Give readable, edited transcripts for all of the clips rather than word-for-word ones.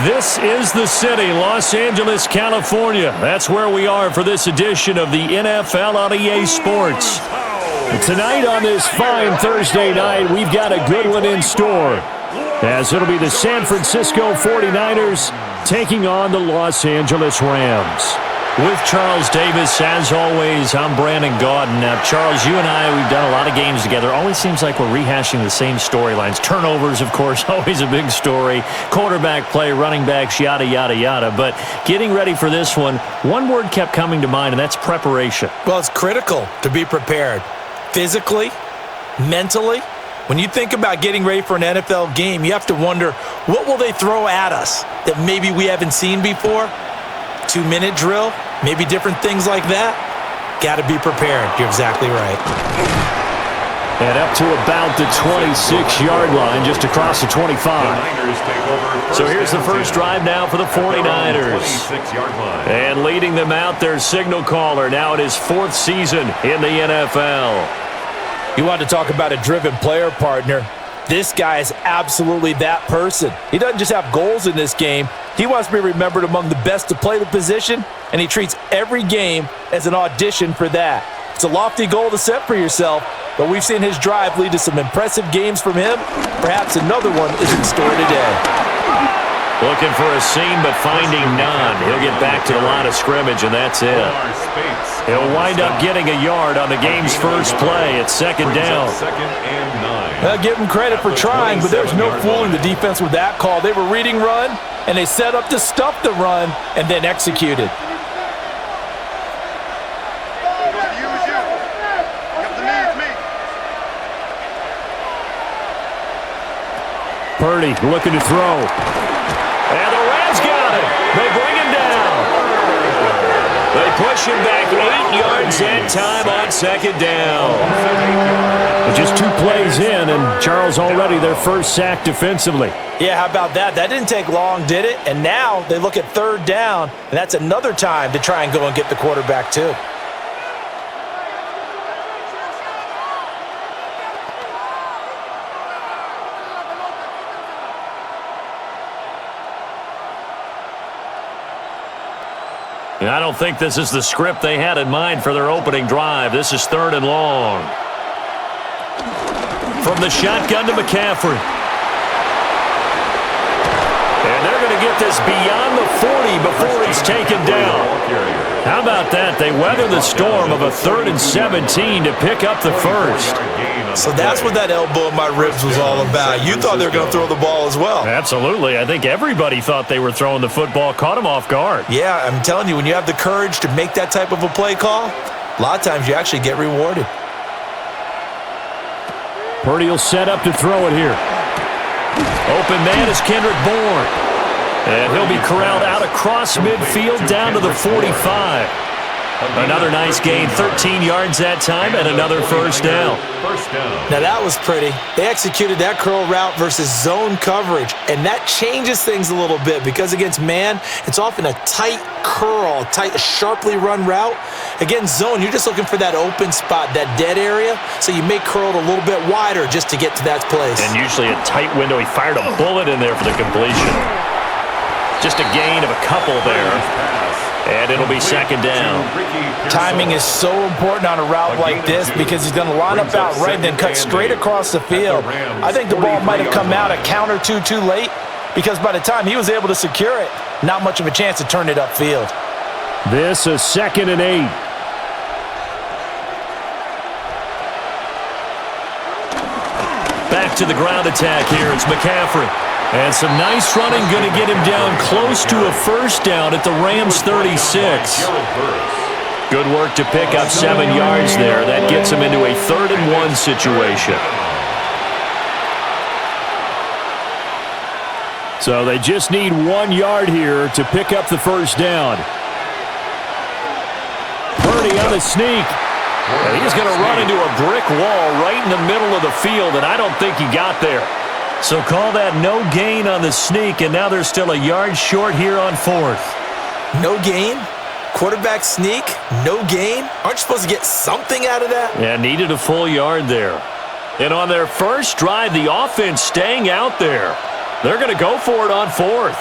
This is the city, Los Angeles, California. That's where we are for this edition of the NFL on EA Sports. Tonight on this fine Thursday night, we've got a good one in store, as it'll be the San Francisco 49ers taking on the Los Angeles Rams. With Charles Davis, as always, I'm Brandon Gaudin. Now, Charles, you and I, we've done a lot of games together. Always seems like we're rehashing the same storylines. Turnovers, of course, always a big story. Quarterback play, running backs, yada, yada, yada. But getting ready for this one word kept coming to mind, and that's preparation. Well, it's critical to be prepared. Physically, mentally. When you think about getting ready for an NFL game, you have to wonder, what will they throw at us that maybe we haven't seen before? 2-minute drill, maybe different things like that. Got to be prepared. You're exactly right. And up to about the 26-yard line, just across the 25. So here's the first drive now for the 49ers. And leading them out, their signal caller. Now it is fourth season in the NFL. You want to talk about a driven player, partner. This guy is absolutely that person. He doesn't just have goals in this game. He wants to be remembered among the best to play the position, and he treats every game as an audition for that. It's a lofty goal to set for yourself, but we've seen his drive lead to some impressive games from him. Perhaps another one is in store today. Looking for a seam, but finding none. He'll get back to the line of scrimmage, and that's it. He'll wind up getting a yard on the game's first play. It's second down. I'll give him credit for trying, but there's no fooling the defense with that call. They were reading run, and they set up to stuff the run and then executed. Purdy looking to throw. And the Rams got it. They bring him down. They push him back 8 yards that time on second down. Just 2 plays in, and Charles already their first sack defensively. Yeah, how about that? That didn't take long, did it? And now they look at third down, and that's another time to try and go and get the quarterback too. And I don't think this is the script they had in mind for their opening drive. This is third and long. From the shotgun to McCaffrey. And they're going to get this beyond the 40 before he's taken down. How about that? They weather the storm of a 3rd and 17 to pick up the first. So that's what that elbow in my ribs was all about. You thought they were going to throw the ball as well. Absolutely. I think everybody thought they were throwing the football, caught him off guard. Yeah, I'm telling you, when you have the courage to make that type of a play call, a lot of times you actually get rewarded. Purdy will set up to throw it here. Open man is Kendrick Bourne. And he'll be corralled out across midfield down to the 45. Another nice gain, 13 yards that time, and another first down. Now that was pretty. They executed that curl route versus zone coverage, and that changes things a little bit because against man, it's often a tight curl, sharply run route. Against zone, you're just looking for that open spot, that dead area, so you may curl it a little bit wider just to get to that place. And usually a tight window. He fired a bullet in there for the completion. Just a gain of a couple there. And it'll be second down. Timing is so important on a route like this because he's going to line up out right and then cut straight across the field. I think the ball might have come out a count or two too late because by the time he was able to secure it, not much of a chance to turn it upfield. This is 2nd and 8. Back to the ground attack here. It's McCaffrey. And some nice running, going to get him down close to a first down at the Rams 36. Good work to pick up 7 yards there. That gets him into a 3rd and 1 situation. So they just need 1 yard here to pick up the first down. Purdy on the sneak. And he's going to run into a brick wall right in the middle of the field, and I don't think he got there. So call that no gain on the sneak, and now they're still a yard short here on 4th. No gain? Quarterback sneak? No gain? Aren't you supposed to get something out of that? Yeah, needed a full yard there. And on their first drive, the offense staying out there. They're going to go for it on 4th.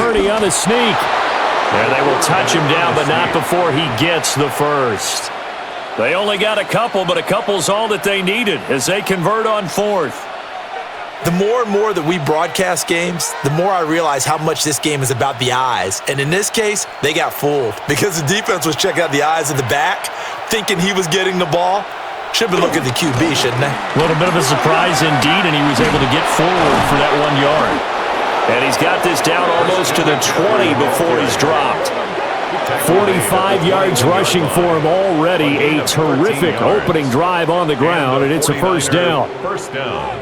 Purdy on the sneak. And they will touch him down, but not before he gets the first. They only got a couple, but a couple's all that they needed as they convert on fourth. The more and more that we broadcast games, the more I realize how much this game is about the eyes. And in this case, they got fooled because the defense was checking out the eyes of the back, thinking he was getting the ball. Should have been looking at the QB, shouldn't they? A little bit of a surprise indeed, and he was able to get forward for that 1 yard. And he's got this down almost to the 20 before he's dropped. 45 yards rushing for him already. A terrific opening drive on the ground, and it's a first down. First down.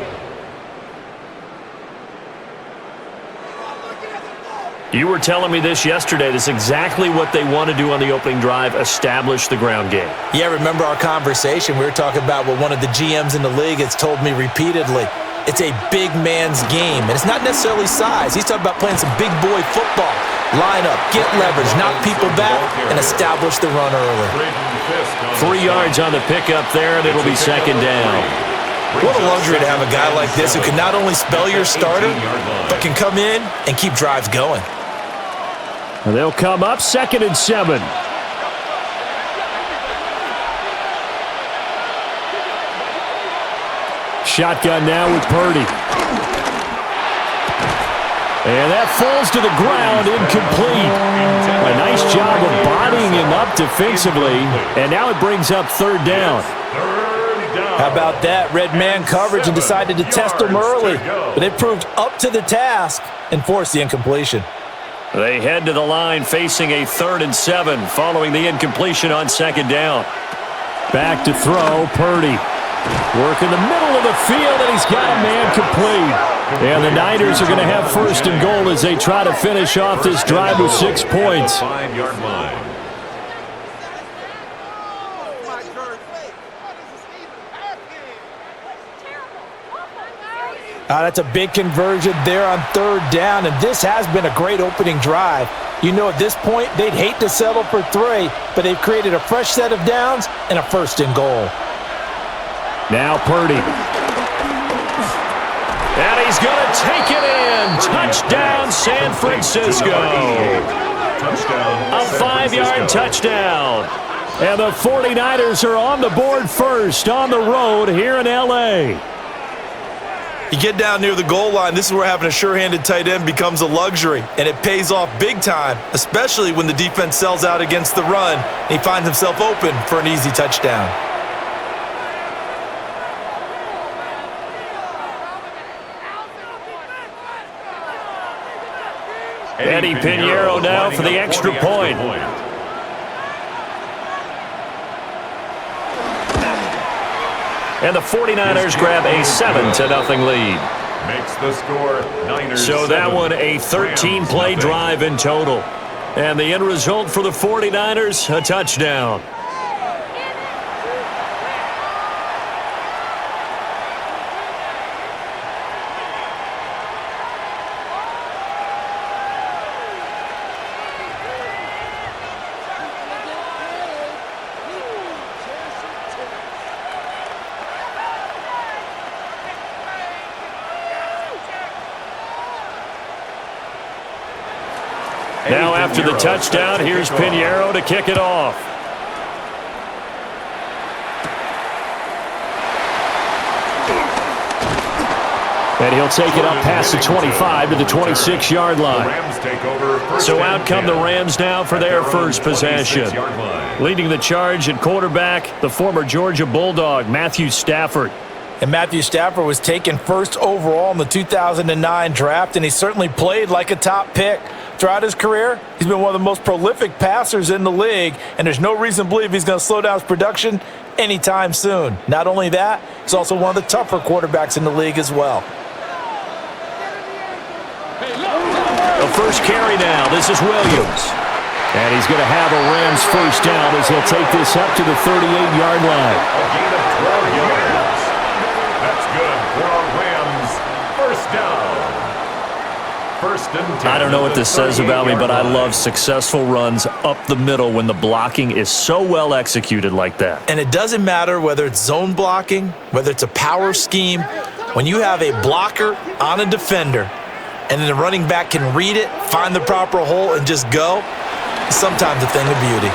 You were telling me this yesterday. This is exactly what they want to do on the opening drive, establish the ground game. Yeah, remember our conversation? We were talking about what one of the GMs in the league has told me repeatedly. It's a big man's game, and it's not necessarily size. He's talking about playing some big boy football. Line up, get leverage, knock people back, and establish the run early. 3 yards on the pickup there, and it'll be second down. What a luxury to have a guy like this who can not only spell your starter, but can come in and keep drives going. And they'll come up 2nd and 7. Shotgun now with Purdy. And that falls to the ground, incomplete. A nice job of bodying him up defensively, and now it brings up 3rd down. How about that? Red man coverage and decided to test him early, but it proved up to the task and forced the incompletion. They head to the line facing a 3rd and 7 following the incompletion on 2nd down. Back to throw, Purdy. Work in the middle of the field, and he's got a man complete. And the Niners are going to have 1st and goal as they try to finish off this drive with 6 points. 5-yard line. That's a big conversion there on 3rd down, and this has been a great opening drive. You know, at this point, they'd hate to settle for 3, but they've created a fresh set of downs and a 1st and goal. Now Purdy. And he's going to take it in. Touchdown, San Francisco. A 5-yard touchdown. And the 49ers are on the board first on the road here in L.A. You get down near the goal line, this is where having a sure-handed tight end becomes a luxury, and it pays off big time, especially when the defense sells out against the run, and he finds himself open for an easy touchdown. Eddie Pinheiro now for the extra point. And the 49ers grab a 7-0 lead. Makes the score Niners. So that one a 13-play drive in total. And the end result for the 49ers, a touchdown. Now after the touchdown, here's Pinheiro to kick it off. And he'll take it up past the 25 to the 26-yard line. So out come the Rams now for their first possession. Leading the charge at quarterback, the former Georgia Bulldog, Matthew Stafford. And Matthew Stafford was taken 1st overall in the 2009 draft, and he certainly played like a top pick. Throughout his career, he's been one of the most prolific passers in the league, and there's no reason to believe he's going to slow down his production anytime soon. Not only that, he's also one of the tougher quarterbacks in the league as well. The first carry now. This is Williams. And he's going to have a Rams first down as he'll take this up to the 38-yard line. A gain of 12 yards. That's good for our Rams. First down. First and 10. I don't know what this says about me, but I love successful runs up the middle when the blocking is so well executed like that. And it doesn't matter whether it's zone blocking, whether it's a power scheme. When you have a blocker on a defender and then the running back can read it, find the proper hole, and just go, sometimes a thing of beauty.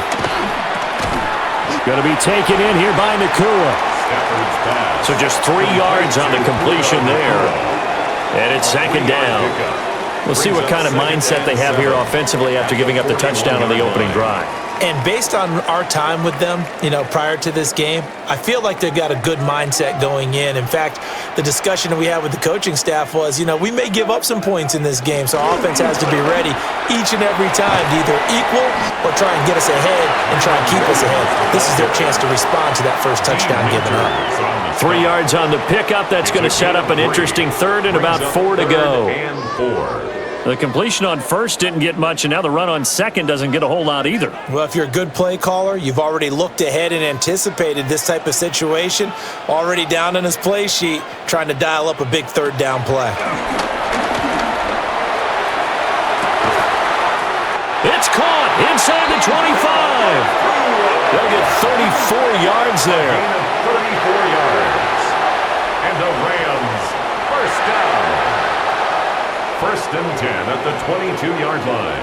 Going to be taken in here by Nakua. So just 3 yards on the completion there. And it's second down. We'll see what kind of mindset they have here offensively after giving up the touchdown on the opening drive. And based on our time with them, prior to this game, I feel like they've got a good mindset going in. In fact, the discussion that we had with the coaching staff was, we may give up some points in this game, so our offense has to be ready each and every time to either equal or try and get us ahead and try and keep us ahead. This is their chance to respond to that first touchdown given up. 3 yards on the pickup. That's going to set up an interesting third and about 4 to go. The completion on first didn't get much, and now the run on second doesn't get a whole lot either. Well, if you're a good play caller, you've already looked ahead and anticipated this type of situation, already down on his play sheet, trying to dial up a big third down play. It's caught inside the 25. They'll get 34 yards there. 34 yards. And the Rams, first down. First and 10 at the 22-yard line.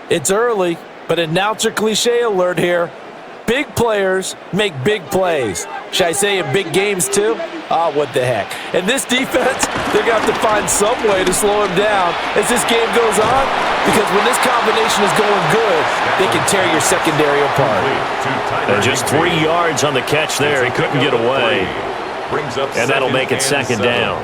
It's early, but announcer cliche alert here. Big players make big plays. Should I say in big games too? What the heck. And this defense, they're going to have to find some way to slow him down as this game goes on, because when this combination is going good, they can tear your secondary apart. And just 3 yards on the catch there. He couldn't get away. And that'll make it second down.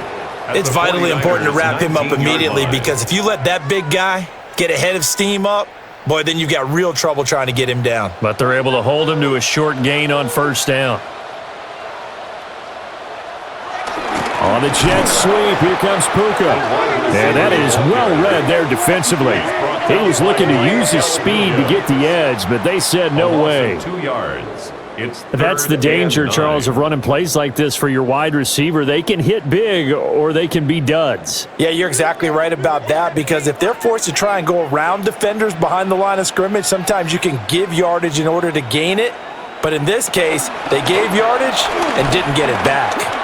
It's vitally important to wrap him up immediately, because if you let that big guy get ahead of steam up, boy, then you've got real trouble trying to get him down. But they're able to hold him to a short gain on first down. On the jet sweep, here comes Puka. And that is well read there defensively. He was looking to use his speed to get the edge, but they said no way. 2 yards. That's the danger, Charles, of running plays like this for your wide receiver. They can hit big or they can be duds. Yeah, you're exactly right about that, because if they're forced to try and go around defenders behind the line of scrimmage, sometimes you can give yardage in order to gain it. But in this case, they gave yardage and didn't get it back.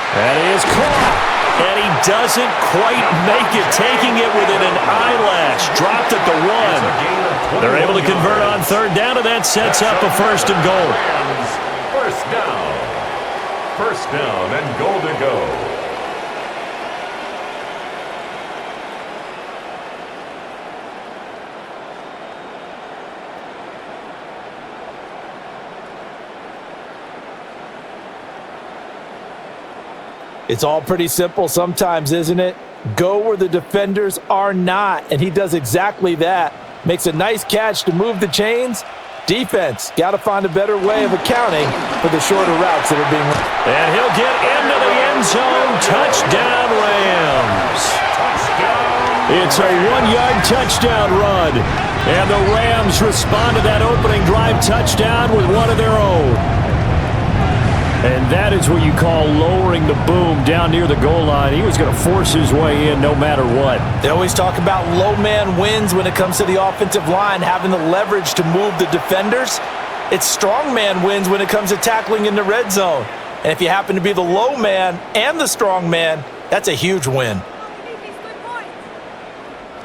That is caught. And he doesn't quite make it, taking it within an eyelash. Dropped at the 1. They're able to convert on third down, and that sets up a first and goal. First down. First down and goal to go. It's all pretty simple sometimes, isn't it? Go where the defenders are not, and he does exactly that. Makes a nice catch to move the chains. Defense, got to find a better way of accounting for the shorter routes that are being run. And he'll get into the end zone. Touchdown, Rams. It's a 1-yard touchdown run. And the Rams respond to that opening drive touchdown with one of their own. And that is what you call lowering the boom down near the goal line. He was going to force his way in no matter what. They always talk about low man wins when it comes to the offensive line, having the leverage to move the defenders. It's strong man wins when it comes to tackling in the red zone. And if you happen to be the low man and the strong man, that's a huge win.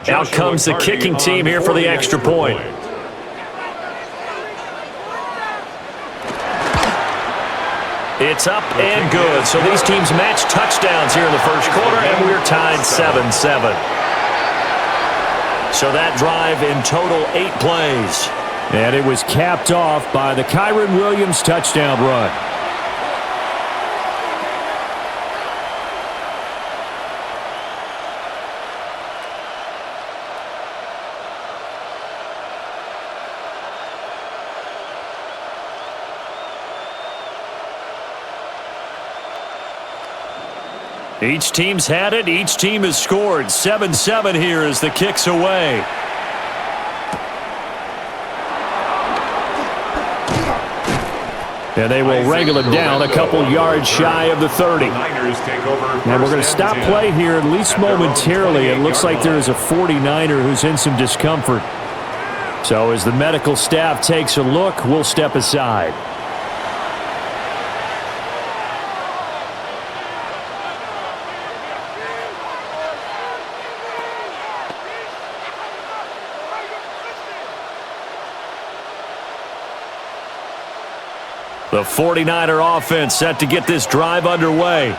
Out comes the kicking team here for the extra point. It's up and good. So these teams match touchdowns here in the first quarter, and we're tied 7-7. So that drive in total 8 plays. And it was capped off by the Kyron Williams touchdown run. Each team's had it. Each team has scored. 7-7 here as the kick's away. And they will wrangle it down a couple yards shy of the 30. And we're going to stop play here, at least momentarily. It looks like there is a 49er who's in some discomfort. So as the medical staff takes a look, we'll step aside. The 49er offense set to get this drive underway.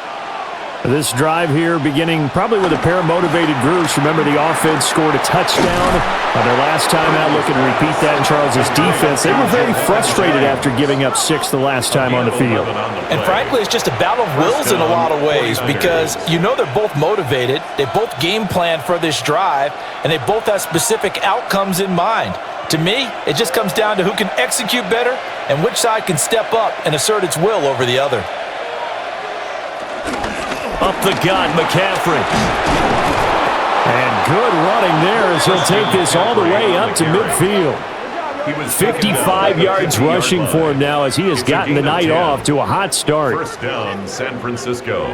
This drive here beginning probably with a pair of motivated groups. Remember, the offense scored a touchdown on their last time out. Looking to repeat that in Charles's defense. They were very frustrated after giving up 6 the last time on the field. And frankly, it's just a battle of wills in a lot of ways because you know they're both motivated. They both game plan for this drive, and they both have specific outcomes in mind. To me, it just comes down to who can execute better and which side can step up and assert its will over the other. Up the gut, McCaffrey. And good running there as he'll take this all the way up to midfield. 55 yards rushing for him now as he has gotten the night off to a hot start. First down, San Francisco.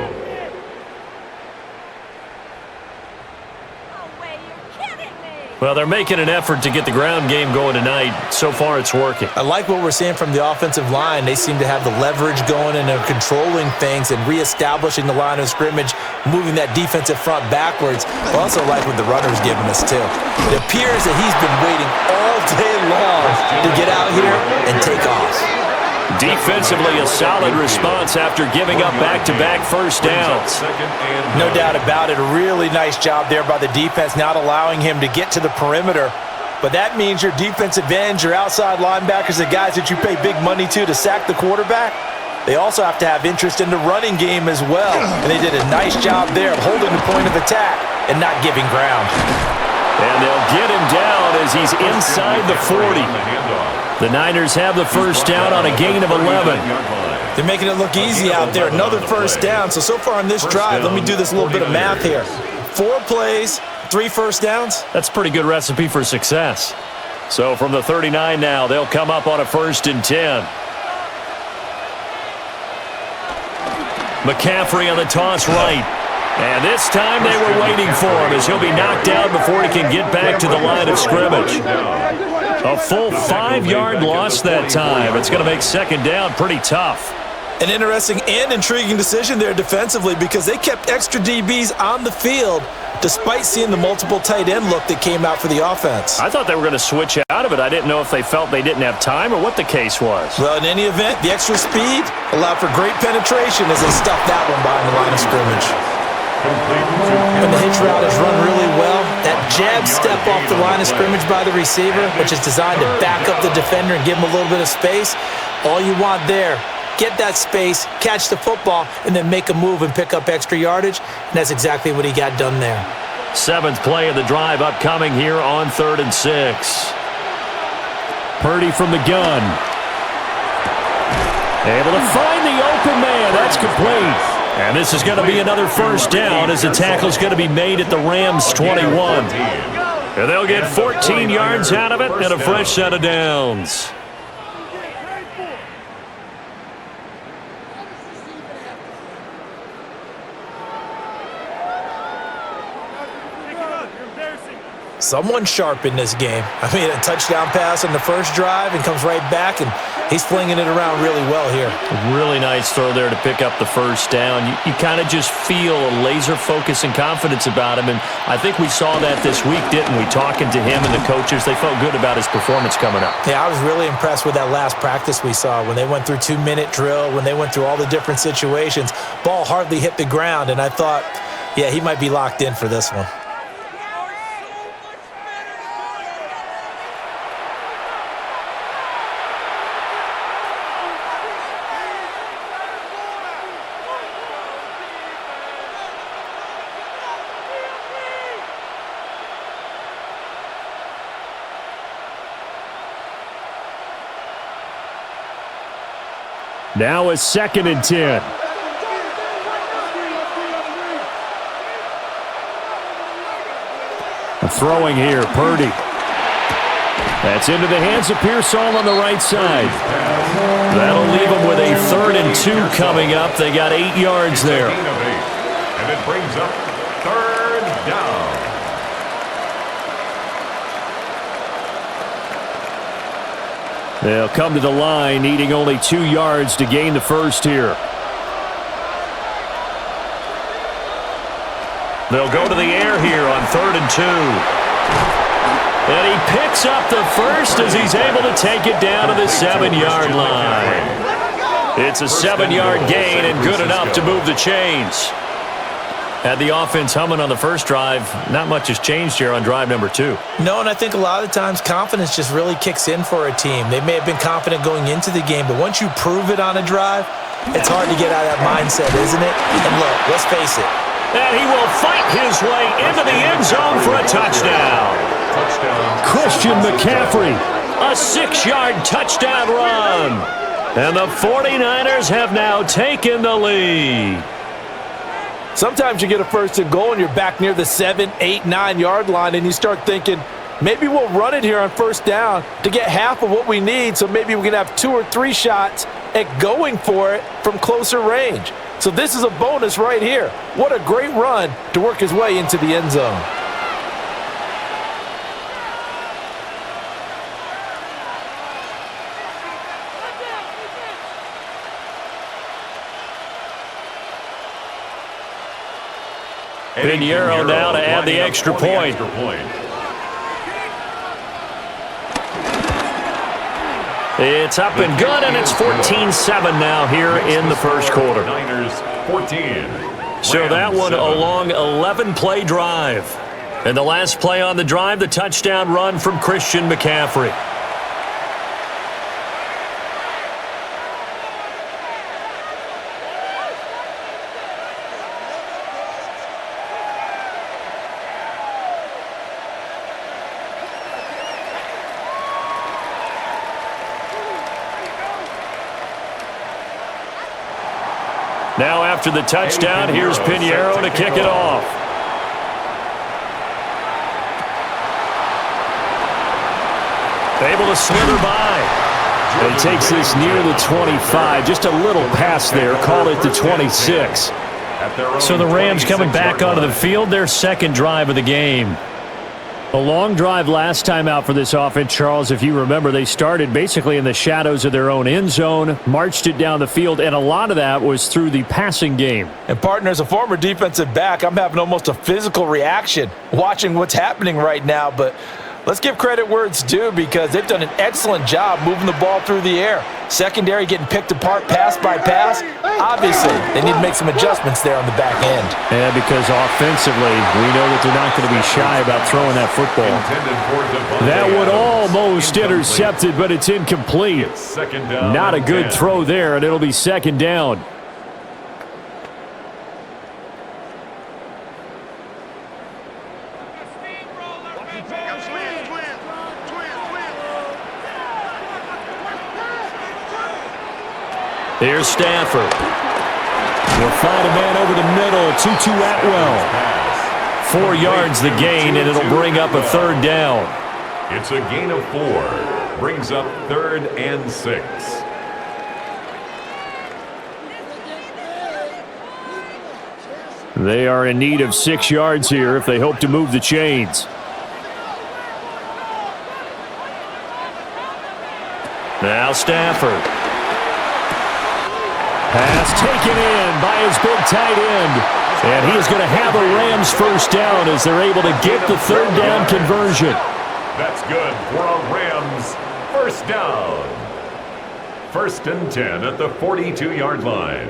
Well, they're making an effort to get the ground game going tonight. So far, it's working. I like what we're seeing from the offensive line. They seem to have the leverage going and they're controlling things and reestablishing the line of scrimmage, moving that defensive front backwards. I also like what the runner's giving us, too. It appears that he's been waiting all day long to get out here and take off. Defensively, a solid response after giving up back-to-back first downs. No doubt about it. A really nice job there by the defense, not allowing him to get to the perimeter. But that means your defensive ends, your outside linebackers, the guys that you pay big money to sack the quarterback, they also have to have interest in the running game as well. And they did a nice job there of holding the point of attack and not giving ground. And they'll get him down as he's inside the 40. The Niners have the first down on a gain of 11. They're making it look easy out there. Another first down. So far on this drive, let me do this little bit of math here. 4 plays, 3 first downs. That's a pretty good recipe for success. So from the 39 now, they'll come up on a 1st and 10. McCaffrey on the toss right. And this time they were waiting for him as he'll be knocked out before he can get back to the line of scrimmage. A full 5-yard loss that time. It's going to make second down pretty tough. An interesting and intriguing decision there defensively because they kept extra DBs on the field despite seeing the multiple tight end look that came out for the offense. I thought they were going to switch out of it. I didn't know if they felt they didn't have time or what the case was. Well, in any event, the extra speed allowed for great penetration as they stuffed that one behind the line of scrimmage. When the hitch route is run really well, that jab step off the line of scrimmage by the receiver, which is designed to back up the defender and give him a little bit of space, all you want there, get that space, catch the football, and then make a move and pick up extra yardage, and that's exactly what he got done there. 7th play of the drive upcoming here on 3rd and 6. Purdy from the gun. Able to find the open man. That's complete. And this is going to be another first down as the tackle's going to be made at the Rams' 21. And they'll get 14 yards out of it and a fresh set of downs. Someone sharp in this game. I mean, a touchdown pass on the first drive and comes right back, and he's flinging it around really well here. Really nice throw there to pick up the first down. You kind of just feel a laser focus and confidence about him, and I think we saw that this week, didn't we? Talking to him and the coaches, they felt good about his performance coming up. Yeah, I was really impressed with that last practice we saw when they went through 2-minute drill, when they went through all the different situations. Ball hardly hit the ground, and I thought, yeah, he might be locked in for this one. Now a 2nd and 10. Throwing here, Purdy. That's into the hands of Pearsall on the right side. That'll leave them with a 3rd and 2 coming up. They got 8 yards there. And it brings up 3rd down. They'll come to the line, needing only 2 yards to gain the first here. They'll go to the air here on 3rd and 2. And he picks up the first as he's able to take it down to the 7-yard line. It's a 7-yard gain and good enough to move the chains. Had the offense humming on the first drive. Not much has changed here on drive number 2. No, and I think a lot of times confidence just really kicks in for a team. They may have been confident going into the game, but once you prove it on a drive, it's hard to get out of that mindset, isn't it? And look, let's face it. And he will fight his way into the end zone for a touchdown. Christian McCaffrey, a 6-yard touchdown run. And the 49ers have now taken the lead. Sometimes you get a 1st and goal and you're back near the 7, 8, 9-yard line and you start thinking, maybe we'll run it here on 1st down to get half of what we need, so maybe we can have 2 or 3 shots at going for it from closer range. So this is a bonus right here. What a great run to work his way into the end zone. Pinheiro now to add the extra point. It's up and good, and it's 14-7 now here in the first quarter. So that one a long 11-play drive. And the last play on the drive, the touchdown run from Christian McCaffrey. Now after the touchdown, here's Pinheiro to kick it off. Able to slither by. And takes this near the 25. Just a little pass there. Call it the 26. So the Rams coming back onto the field, their second drive of the game. A long drive last time out for this offense, Charles. If you remember, they started basically in the shadows of their own end zone, marched it down the field, and a lot of that was through the passing game. And partner, as a former defensive back, I'm having almost a physical reaction watching what's happening right now, but let's give credit where it's due because they've done an excellent job moving the ball through the air. Secondary getting picked apart pass by pass. Obviously, they need to make some adjustments there on the back end. Yeah, because offensively, we know that they're not going to be shy about throwing that football. That one almost intercepted, but it's incomplete. Not a good throw there, and it'll be 2nd down. Here's Stafford. We'll find a man over the middle. Tutu Atwell. 4 yards the gain, and it'll bring up a 3rd down. It's a gain of 4. Brings up 3rd and 6. They are in need of 6 yards here if they hope to move the chains. Now Stafford. Pass taken in by his big tight end. And he is going to have a Rams 1st down as they're able to get the 3rd down conversion. That's good for a Rams 1st down. 1st and 10 at the 42-yard line.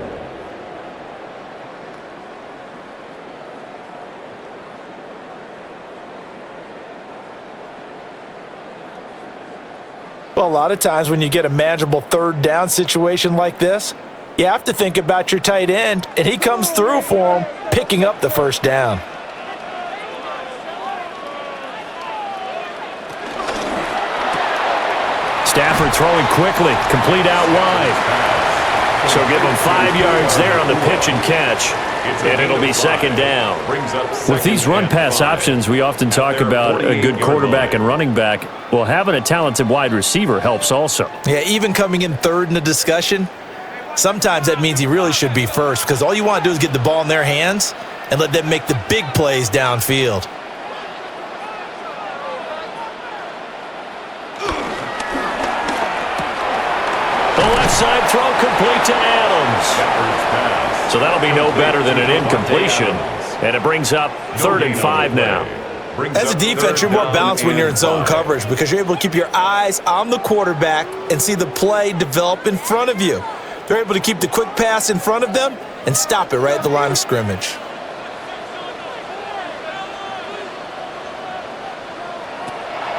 Well, a lot of times when you get a manageable 3rd down situation like this, you have to think about your tight end, and he comes through for him, picking up the 1st down. Stafford throwing quickly, complete out wide. So give him 5 yards there on the pitch and catch, and it'll be 2nd down. With these run-pass options, we often talk about a good quarterback and running back. Well, having a talented wide receiver helps also. Yeah, even coming in 3rd in the discussion, sometimes that means he really should be 1st because all you want to do is get the ball in their hands and let them make the big plays downfield. The left side throw complete to Adams. So that'll be no better than an incompletion. And it brings up 3rd and 5 now. As a defense, you're more balanced when you're in zone coverage because you're able to keep your eyes on the quarterback and see the play develop in front of you. They're able to keep the quick pass in front of them and stop it right at the line of scrimmage.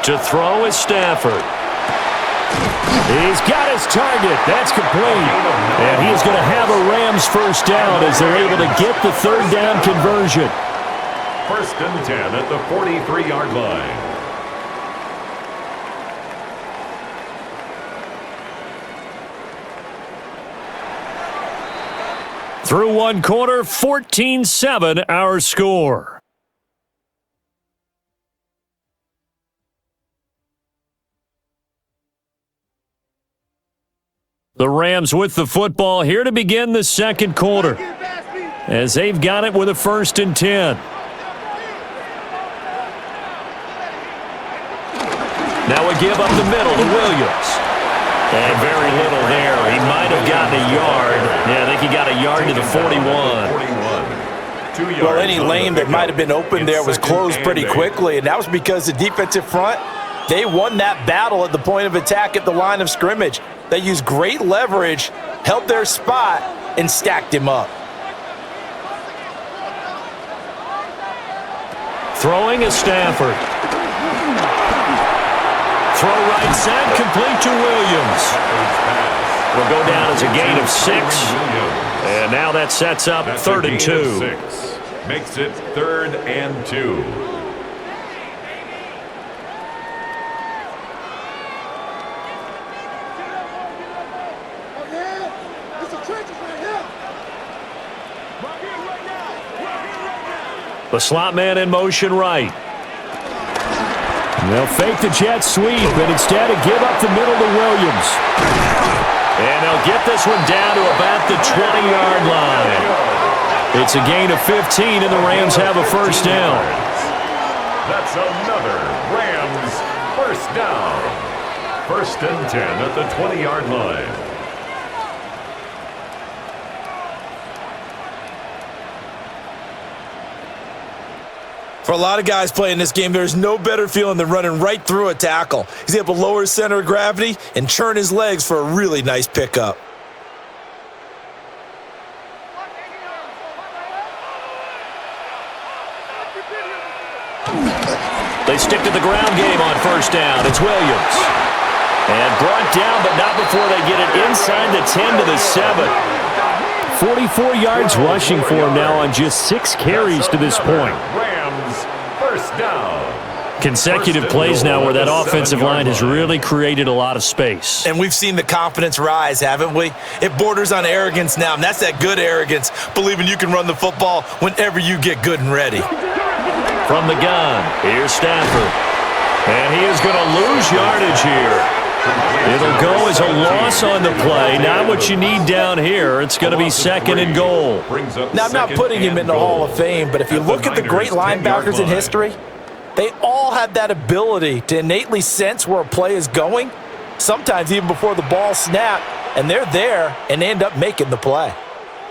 To throw is Stafford. He's got his target. That's complete. And he is going to have a Rams first down as they're able to get the 3rd down conversion. 1st and 10 at the 43-yard line. Through 1 quarter, 14-7 our score. The Rams with the football here to begin the 2nd quarter as they've got it with a 1st and 10. Now we give up the middle to Williams. And very little there. He might have gotten a yard. Yeah, I think he got a yard to the 41. Well, any lane that might have been open there was closed pretty quickly, and that was because the defensive front, they won that battle at the point of attack at the line of scrimmage. They used great leverage, held their spot, and stacked him up. Throwing is Stafford. Throw right side, complete to Williams. Will go down as a gain of 6. And now that sets up 3rd and 2. Makes it 3rd and 2. The slot man in motion right. They'll fake the jet sweep, and instead of give up the middle to Williams. And they'll get this one down to about the 20-yard line. It's a gain of 15, and the Rams have a first down. That's another Rams first down. 1st and 10 at the 20-yard line. For a lot of guys playing this game, there's no better feeling than running right through a tackle. He's able to lower his center of gravity and churn his legs for a really nice pickup. They stick to the ground game on first down. It's Williams. And brought down, but not before they get it inside the 10 to the 7. 44 yards rushing for him now on just 6 carries to this point. Rams first down. Consecutive plays now where that offensive line has really created a lot of space. And we've seen the confidence rise, haven't we? It borders on arrogance now, and that's that good arrogance, believing you can run the football whenever you get good and ready. From the gun, here's Stafford. And he is going to lose yardage here. It'll go as a loss on the play. Not what you need down here. It's going to be 2nd and goal. Now, I'm not putting him in the Hall of Fame, but if you look at the great linebackers in history, they all have that ability to innately sense where a play is going, sometimes even before the ball snapped, and they're there and they end up making the play.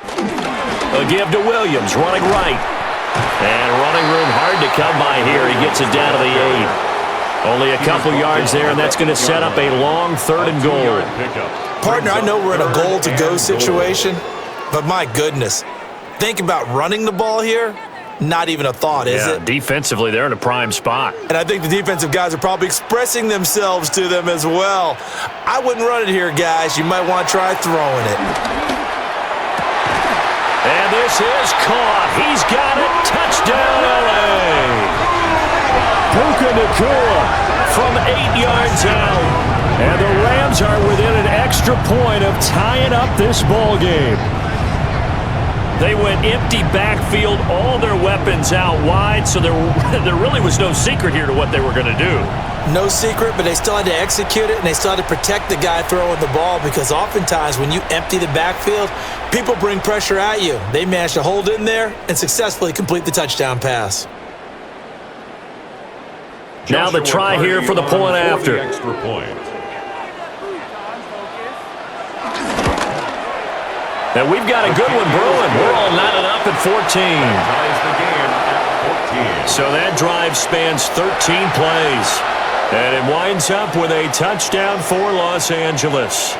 A give to Williams, running right. And running room hard to come by here. He gets it down to the 8. Only a couple yards there, and that's going to set up a long 3rd and goal. Partner, I know we're in a goal-to-go situation, but my goodness, think about running the ball here. Not even a thought, is it? Defensively, they're in a prime spot. And I think the defensive guys are probably expressing themselves to them as well. I wouldn't run it here, guys. You might want to try throwing it. And this is caught. He's got it. Touchdown, L.A. Puka Nacua from 8 yards out. And the Rams are within an extra point of tying up this ball game. They went empty backfield, all their weapons out wide, so there really was no secret here to what they were going to do. No secret, but they still had to execute it, and they still had to protect the guy throwing the ball because oftentimes when you empty the backfield, people bring pressure at you. They managed to hold in there and successfully complete the touchdown pass. Now the try here for the point after. Extra point. And we've got a good one brewing. We're all knotted up at 14. Ties the game at 14. So that drive spans 13 plays. And it winds up with a touchdown for Los Angeles.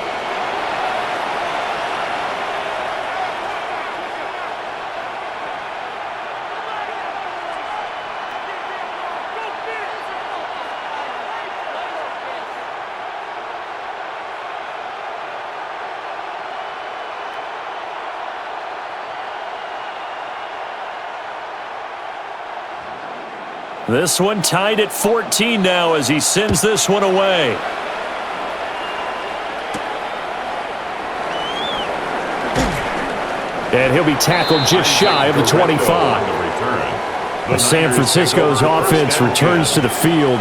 This one tied at 14 now as he sends this one away. And he'll be tackled just shy of the 25. As San Francisco's offense returns to the field.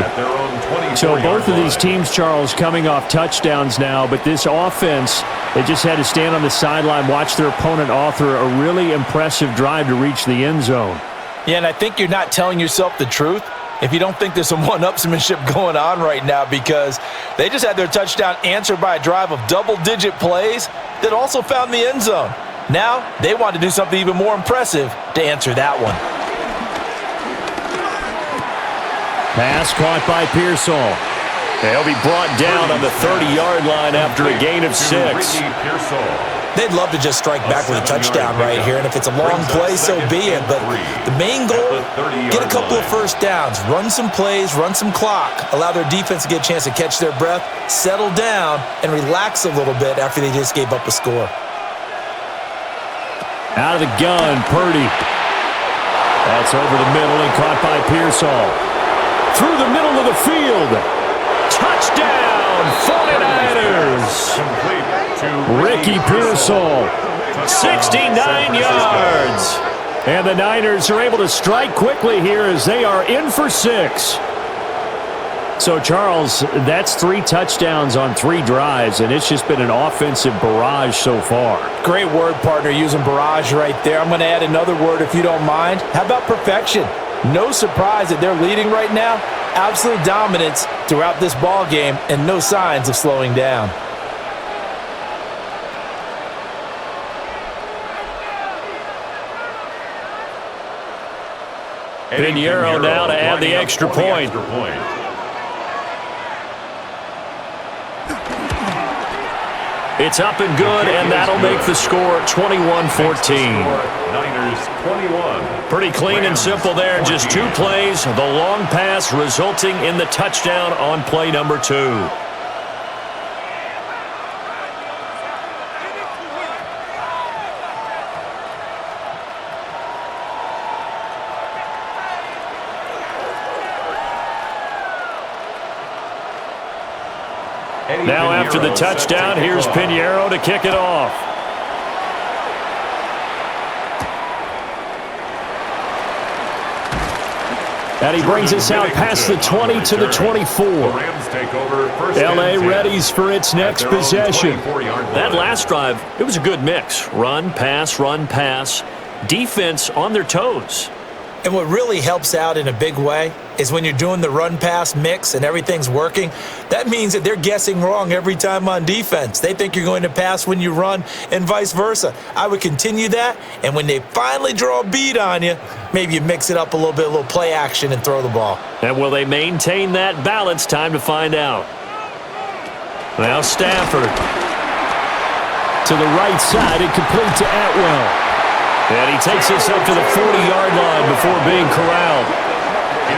So both of these teams, Charles, coming off touchdowns now, but this offense, they just had to stand on the sideline, watch their opponent author a really impressive drive to reach the end zone. Yeah, and I think you're not telling yourself the truth if you don't think there's some one-upsmanship going on right now, because they just had their touchdown answered by a drive of double-digit plays that also found the end zone. Now they want to do something even more impressive to answer that one. Pass caught by Pearsall. He'll be brought down on the 30-yard line after a gain of 6. They'd love to just strike back with a touchdown right here, and if it's a long play, so be it. But the main goal, get a couple of first downs, run some plays, run some clock, allow their defense to get a chance to catch their breath, settle down, and relax a little bit after they just gave up a score. Out of the gun, Purdy. That's over the middle and caught by Pearsall. Through the middle of the field. Touchdown, 49ers. Ricky Pearsall, 69 yards. And the Niners are able to strike quickly here as they are in for 6. So, Charles, that's 3 touchdowns on 3 drives, and it's just been an offensive barrage so far. Great word, partner, using barrage right there. I'm going to add another word if you don't mind. How about perfection? No surprise that they're leading right now. Absolute dominance throughout this ball game and no signs of slowing down. Pinheiro now to add the extra point. It's up and good, and that'll make the score 21-14. Niners 21. Pretty clean and simple there. Just 2 plays. The long pass resulting in the touchdown on play number 2. Now after the touchdown, here's Pinheiro to kick it off. And he brings us out past the 20 to the 24. L.A. readies for its next possession. That last drive, it was a good mix. Run, pass, defense on their toes. And what really helps out in a big way is when you're doing the run-pass mix and everything's working, that means that they're guessing wrong every time on defense. They think you're going to pass when you run and vice versa. I would continue that, and when they finally draw a beat on you, maybe you mix it up a little bit, a little play action and throw the ball. And will they maintain that balance? Time to find out. Now Stafford. To the right side and complete to Atwell. And he takes us up to the 40-yard line before being corralled.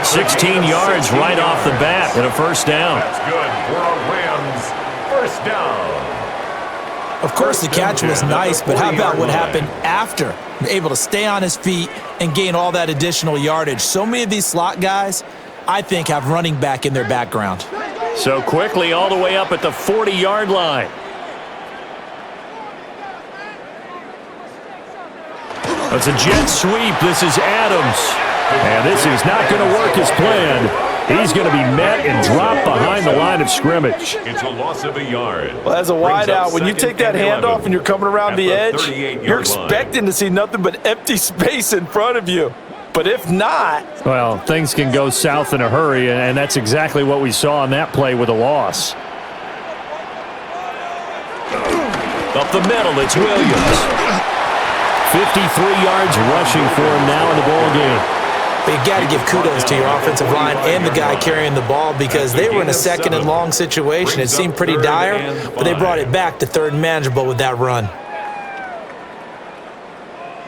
16 yards right off the bat and a first down. That's good for a Rams first down. Of course, the catch was nice, but how about what happened after? Able to stay on his feet and gain all that additional yardage. So many of these slot guys, I think, have running back in their background. So quickly all the way up at the 40-yard line. It's a jet sweep. This is Adams. And this is not going to work as planned. He's going to be met and dropped behind the line of scrimmage. It's a loss of a yard. Well, as a wideout, when you take that handoff and you're coming around the edge, you're expecting to see nothing but empty space in front of you. But if not... Well, things can go south in a hurry, and that's exactly what we saw on that play with a loss. Up the middle, it's Williams. 53 yards rushing for him now in the ball game. But you got to give kudos to your offensive line and the guy carrying the ball because they were in a second and long situation. It seemed pretty dire, but they brought it back to third and manageable with that run.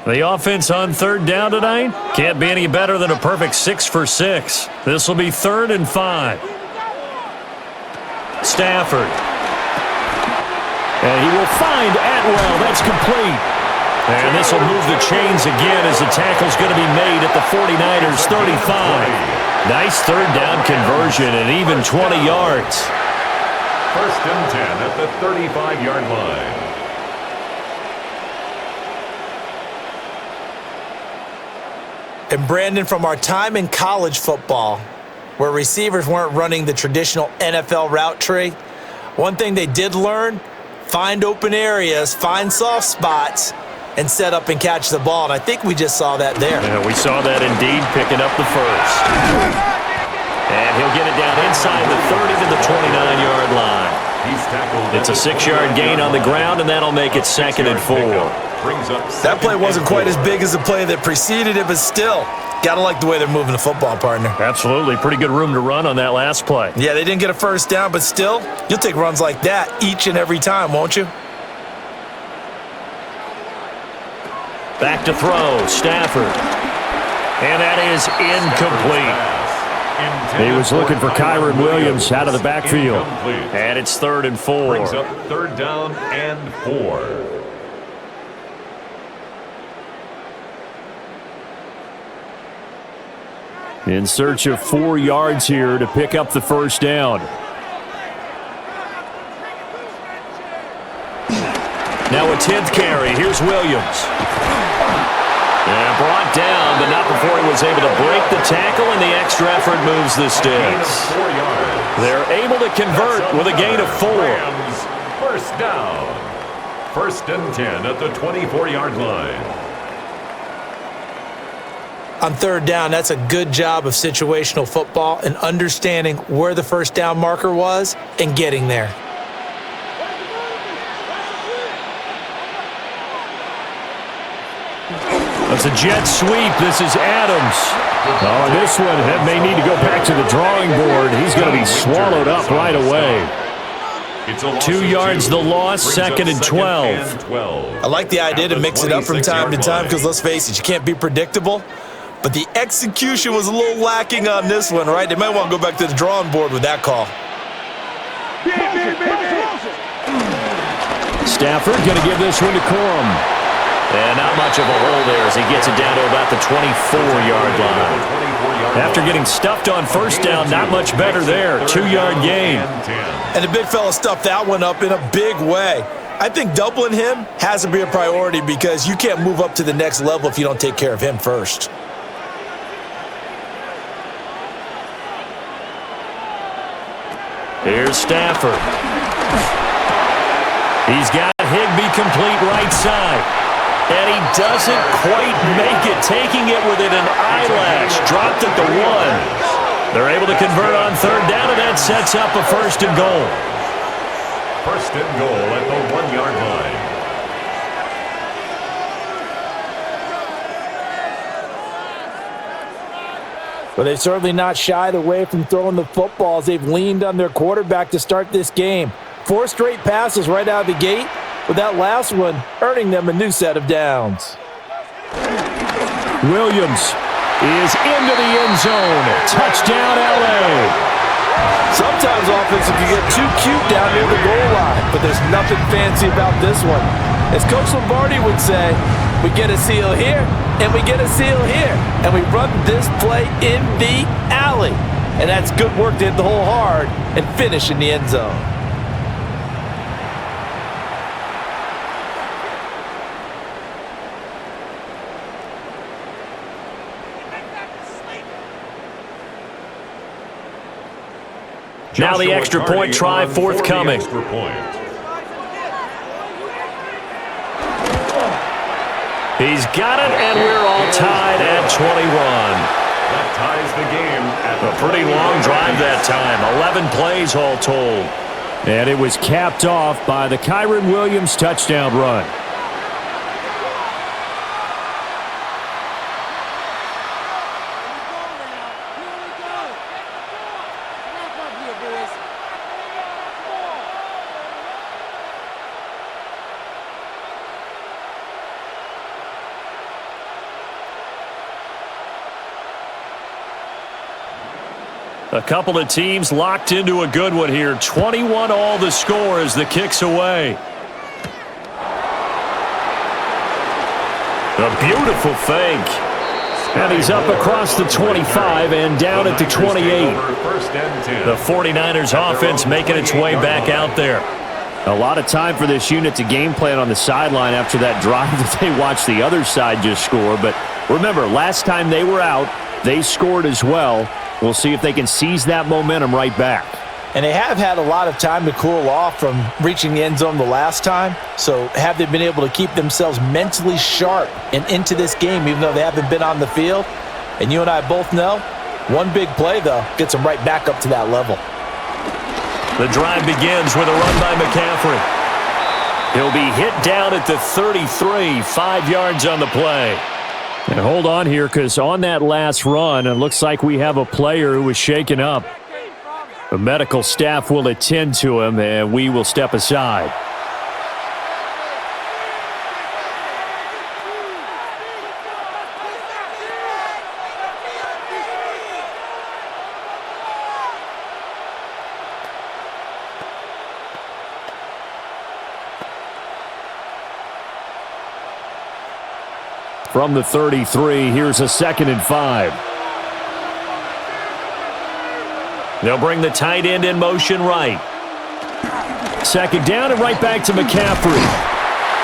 The offense on third down tonight can't be any better than a perfect 6 for 6. This will be 3rd and 5. Stafford. And he will find Atwell. That's complete. And this will move the chains again as the tackle's going to be made at the 49ers' 35. Nice third down conversion and even 20 yards. 1st and 10 at the 35-yard line. And Brandon, from our time in college football, where receivers weren't running the traditional NFL route tree, one thing they did learn, find open areas, find soft spots, and set up and catch the ball. And I think we just saw that there. Yeah, we saw that indeed, picking up the first. And he'll get it down inside the 30 to the 29-yard line. It's a 6-yard gain on the ground, and that'll make it 2nd and 4. That play wasn't quite as big as the play that preceded it, but still, got to like the way they're moving the football, partner. Absolutely. Pretty good room to run on that last play. Yeah, they didn't get a first down, but still, you'll take runs like that each and every time, won't you? Back to throw, Stafford. And that is incomplete. He was looking for Kyron Williams out of the backfield. And it's 3rd and 4. Brings up 3rd down and 4. In search of 4 yards here to pick up the first down. Now a 10th carry. Here's Williams. And brought down, but not before he was able to break the tackle, and the extra effort moves the sticks. They're able to convert with a gain of 4. First down. 1st and 10 at the 24-yard line. On third down, that's a good job of situational football and understanding where the first down marker was and getting there. That's a jet sweep. This is Adams. Oh, this one may need to go back to the drawing board. He's going to be swallowed up right away. 2 yards the loss, 2nd and 12. I like the idea to mix it up from time to time because, let's face it, you can't be predictable. But the execution was a little lacking on this one, right? They might want to go back to the drawing board with that call. Stafford going to give this one to Corum. And not much of a hole there as he gets it down to about the 24-yard line. After getting stuffed on first down, not much better there. 2-yard gain. And the big fella stuffed that one up in a big way. I think doubling him has to be a priority because you can't move up to the next level if you don't take care of him first. Here's Stafford. He's got Higbee complete right side. And he doesn't quite make it, taking it within an eyelash. Dropped at the 1. They're able to convert on third down, and that sets up a 1st and goal. 1st and goal at the 1-yard line. But they've certainly not shied away from throwing the football as they've leaned on their quarterback to start this game. 4 straight passes right out of the gate, with that last one earning them a new set of downs. Williams is into the end zone. Touchdown, L.A. Sometimes offensive can get too cute down near the goal line, but there's nothing fancy about this one. As Coach Lombardi would say, we get a seal here, and we get a seal here, and we run this play in the alley. And that's good work to hit the hole hard and finish in the end zone. Now the extra point try forthcoming. He's got it, and we're all tied at 21. That ties the game at a pretty long drive that time. 11 plays all told. And it was capped off by the Kyron Williams touchdown run. A couple of teams locked into a good one here. 21 all the score as the kick's away. A beautiful fake. And he's up across the 25 and down at the 28. The 49ers offense making its way back out there. A lot of time for this unit to game plan on the sideline after that drive that they watched the other side just score. But remember, last time they were out, they scored as well. We'll see if they can seize that momentum right back. And they have had a lot of time to cool off from reaching the end zone the last time. So have they been able to keep themselves mentally sharp and into this game even though they haven't been on the field? And you and I both know, one big play, though, gets them right back up to that level. The drive begins with a run by McCaffrey. He'll be hit down at the 33, 5 yards on the play. And hold on here, because on that last run, it looks like we have a player who was shaken up. The medical staff will attend to him, and we will step aside. From the 33, here's a 2nd and 5. They'll bring the tight end in motion right. 2nd down and right back to McCaffrey.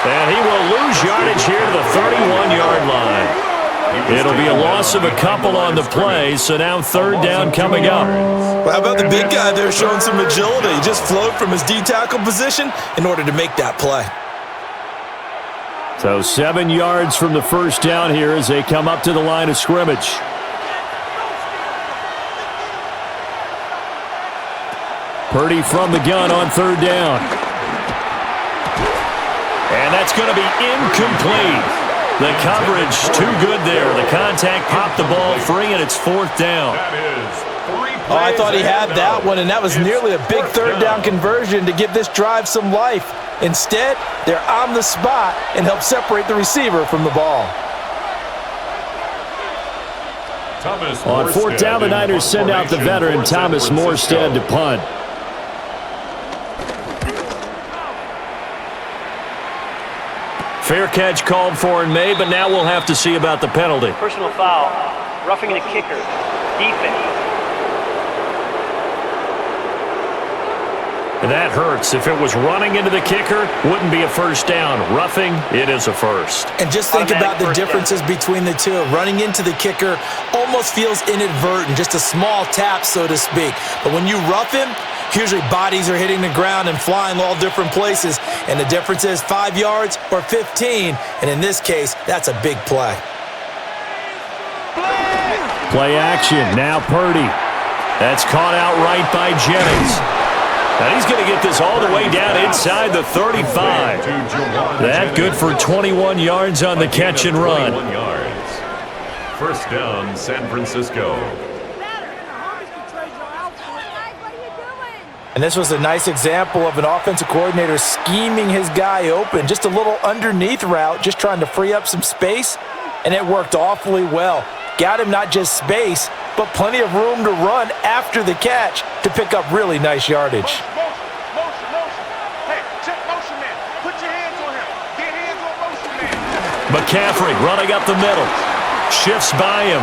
And he will lose yardage here to the 31-yard line. It'll be a loss of a couple on the play, so now 3rd down coming up. Well, how about the big guy there showing some agility? He just flowed from his D-tackle position in order to make that play. So 7 yards from the 1st down here as they come up to the line of scrimmage. Purdy from the gun on 3rd down. And that's going to be incomplete. The coverage too good there. The contact popped the ball free, and it's 4th down. Oh, I thought he had that one, and that was nearly a big 3rd down conversion to give this drive some life. Instead, they're on the spot and help separate the receiver from the ball. On 4th down, the Niners send out the veteran Thomas Morstead to punt. Fair catch called for and made, but now we'll have to see about the penalty. Personal foul, roughing the kicker, defense. And that hurts. If it was running into the kicker, wouldn't be a 1st down. Roughing, it is a 1st. And just think about the differences between the two. Running into the kicker almost feels inadvertent, just a small tap, so to speak. But when you rough him, usually bodies are hitting the ground and flying all different places. And the difference is 5 yards or 15. And in this case, that's a big play. Play action. Now Purdy. That's caught out right by Jennings. And he's going to get this all the way down inside the 35. That good for 21 yards on the catch and run. 1st down, San Francisco. And this was a nice example of an offensive coordinator scheming his guy open. Just a little underneath route, just trying to free up some space. And it worked awfully well. Got him not just space, but plenty of room to run after the catch to pick up really nice yardage. McCaffrey running up the middle. Shifts by him.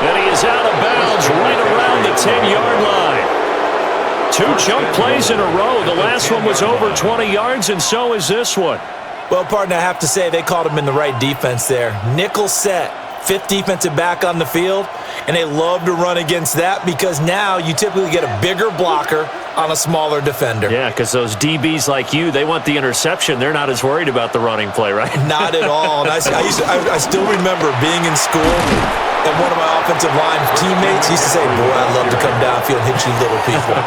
And he is out of bounds right around the 10-yard line. 2 chunk plays in a row. The last one was over 20 yards, and so is this one. Well, partner, I have to say they called him in the right defense there. Nickel set. fifth defensive back on the field, and they love to run against that because now you typically get a bigger blocker on a smaller defender. Yeah, because those DBs like you, they want the interception. They're not as worried about the running play, right? Not at all. And I still remember being in school, and one of my offensive line teammates used to say, boy, I'd love to come downfield and hit you little people.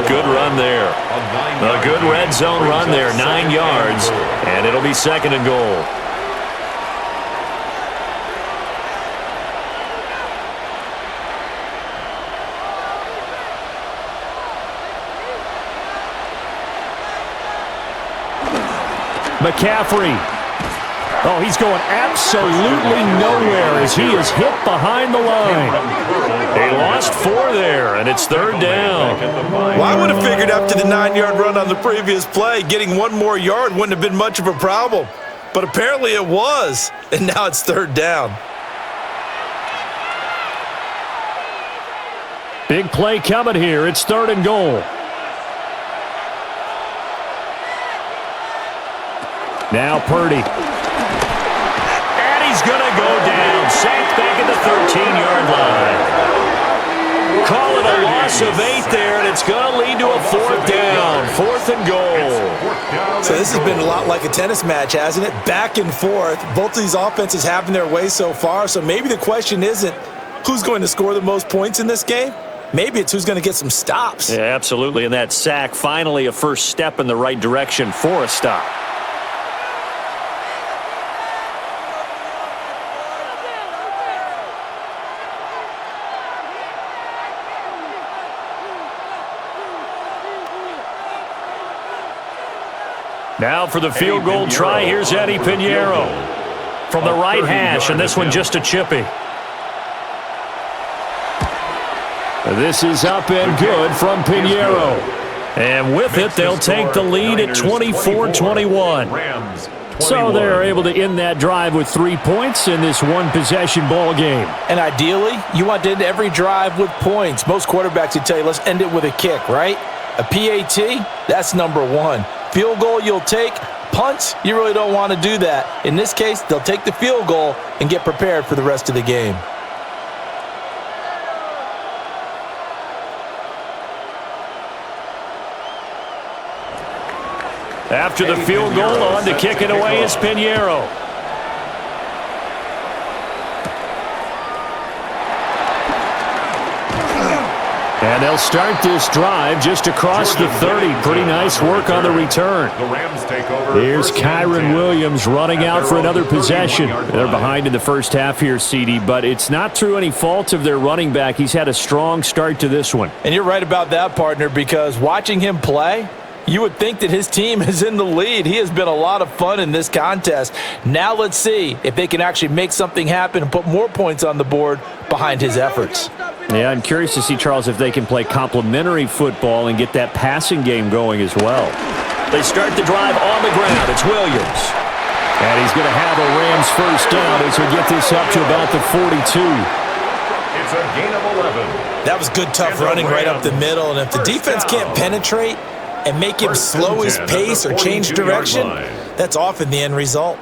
Good run there. A good red zone run there, 9 yards, and it'll be 2nd and goal. McCaffrey. Oh, he's going absolutely nowhere as he is hit behind the line. They lost 4 there, and it's 3rd down. Well, I would have figured after the 9-yard run on the previous play, getting 1 more yard wouldn't have been much of a problem. But apparently it was, and now it's 3rd down. Big play coming here. It's 3rd and goal. Now Purdy. And he's going to go down. Sacked back at the 13-yard line. Call it a loss of 8 there, and it's going to lead to a 4th down. 4th and goal. So this has been a lot like a tennis match, hasn't it? Back and forth. Both of these offenses having their way so far, so maybe the question isn't who's going to score the most points in this game. Maybe it's who's going to get some stops. Yeah, absolutely, and that sack finally a first step in the right direction for a stop. Now for the field goal try, here's Eddie Pinheiro from the right hash, and this one just a chippy. This is up and good from Pinheiro. And with it, they'll take the lead at 24-21. So they're able to end that drive with 3 points in this one-possession ball game. And ideally, you want to end every drive with points. Most quarterbacks would tell you, let's end it with a kick, right? A PAT, that's number 1. Field goal you'll take. Punts, you really don't want to do that. In this case, they'll take the field goal and get prepared for the rest of the game. After the field goal, on to kick it away is Pinheiro. And they'll start this drive just across the 30. Pretty nice work on the return. Here's Kyron Williams running out for another possession. They're behind in the first half here, CD, but it's not through any fault of their running back. He's had a strong start to this one. And you're right about that, partner, because watching him play, you would think that his team is in the lead. He has been a lot of fun in this contest. Now let's see if they can actually make something happen and put more points on the board behind his efforts. Yeah, I'm curious to see, Charles, if they can play complementary football and get that passing game going as well. They start the drive on the ground. It's Williams. And he's going to have a Rams first down as we get this up to about the 42. It's a gain of 11. That was good, tough running right up the middle. And if the defense can't penetrate and make him slow his pace or change direction, that's often the end result.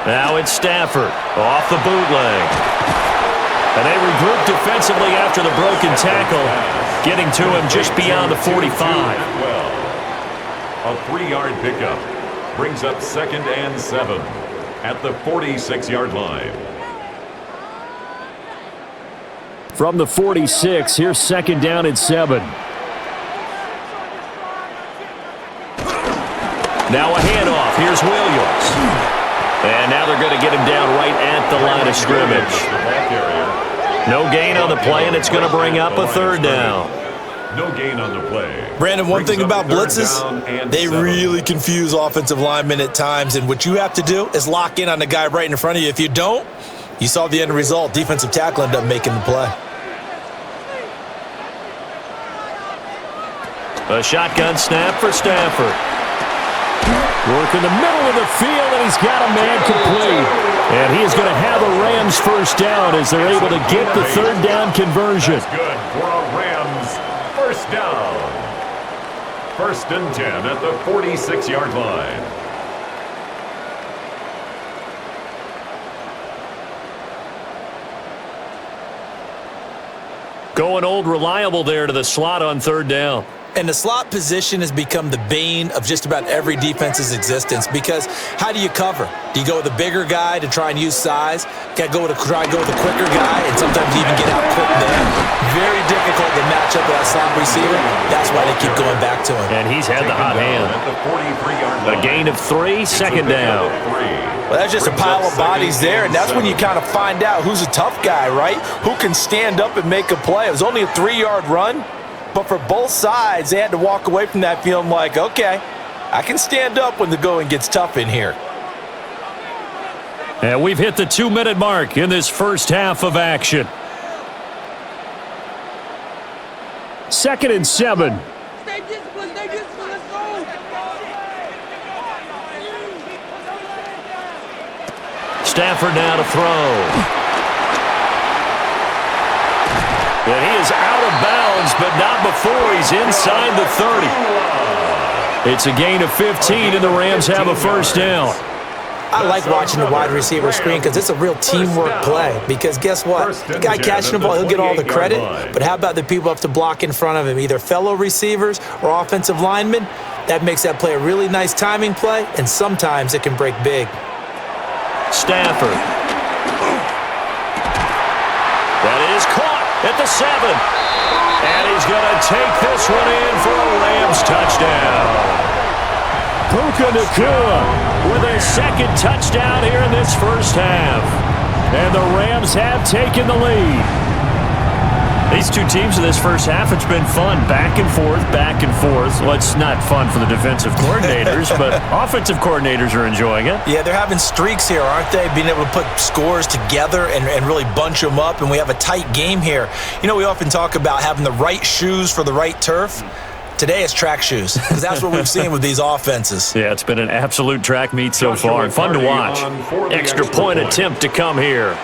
Now it's Stafford off the bootleg. And they regroup defensively after the broken tackle, getting to him just beyond the 45. A 3-yard pickup brings up 2nd and 7 at the 46-yard line. From the 46, here's 2nd down and 7. Now a handoff. Here's Williams. And now they're going to get him down right at the line of scrimmage. No gain on the play, and it's going to bring up a 3rd down. No gain on the play. Brandon, one thing about blitzes, they really confuse offensive linemen at times, and what you have to do is lock in on the guy right in front of you. If you don't, you saw the end result. Defensive tackle ended up making the play. A shotgun snap for Stafford. Work in the middle of the field, and he's got a man complete. And he is going to have a Rams first down as they're able to get the 3rd down conversion. That's good for a Rams first down. First and 10 at the 46-yard line. Going old reliable there to the slot on third down. And the slot position has become the bane of just about every defense's existence because how do you cover? Do you go with a bigger guy to try and use size? Got to try and go with a quicker guy and sometimes even get out quick there. Very difficult to match up with that slot receiver. That's why they keep going back to him. And he's had the hot hand. A gain of 3, second down. Well, that's just a pile of bodies there, and that's when you kind of find out who's a tough guy, right? Who can stand up and make a play. It was only a 3-yard run. But for both sides, they had to walk away from that feeling like, okay, I can stand up when the going gets tough in here. And we've hit the 2-minute mark in this first half of action. 2nd and 7. Stay disciplined, let's go. Stafford now to throw. And he is out of bounds, but not before he's inside the 30. It's a gain of 15, and the Rams have a first down. I like watching the wide receiver screen because it's a real teamwork play. Because guess what? The guy catching the ball, he'll get all the credit. But how about the people who have to block in front of him, either fellow receivers or offensive linemen? That makes that play a really nice timing play, and sometimes it can break big. Stafford. That is caught at the 7. And he's going to take this one in for a Rams touchdown. Puka Nacua with a second touchdown here in this first half. And the Rams have taken the lead. These two teams in this first half, it's been fun. Back and forth, back and forth. Well, it's not fun for the defensive coordinators, but offensive coordinators are enjoying it. Yeah, they're having streaks here, aren't they? Being able to put scores together and really bunch them up, and we have a tight game here. You know, we often talk about having the right shoes for the right turf. Today it's track shoes, because that's what we've seen with these offenses. Yeah, it's been an absolute track meet so far, and fun to watch. Extra point attempt to come here.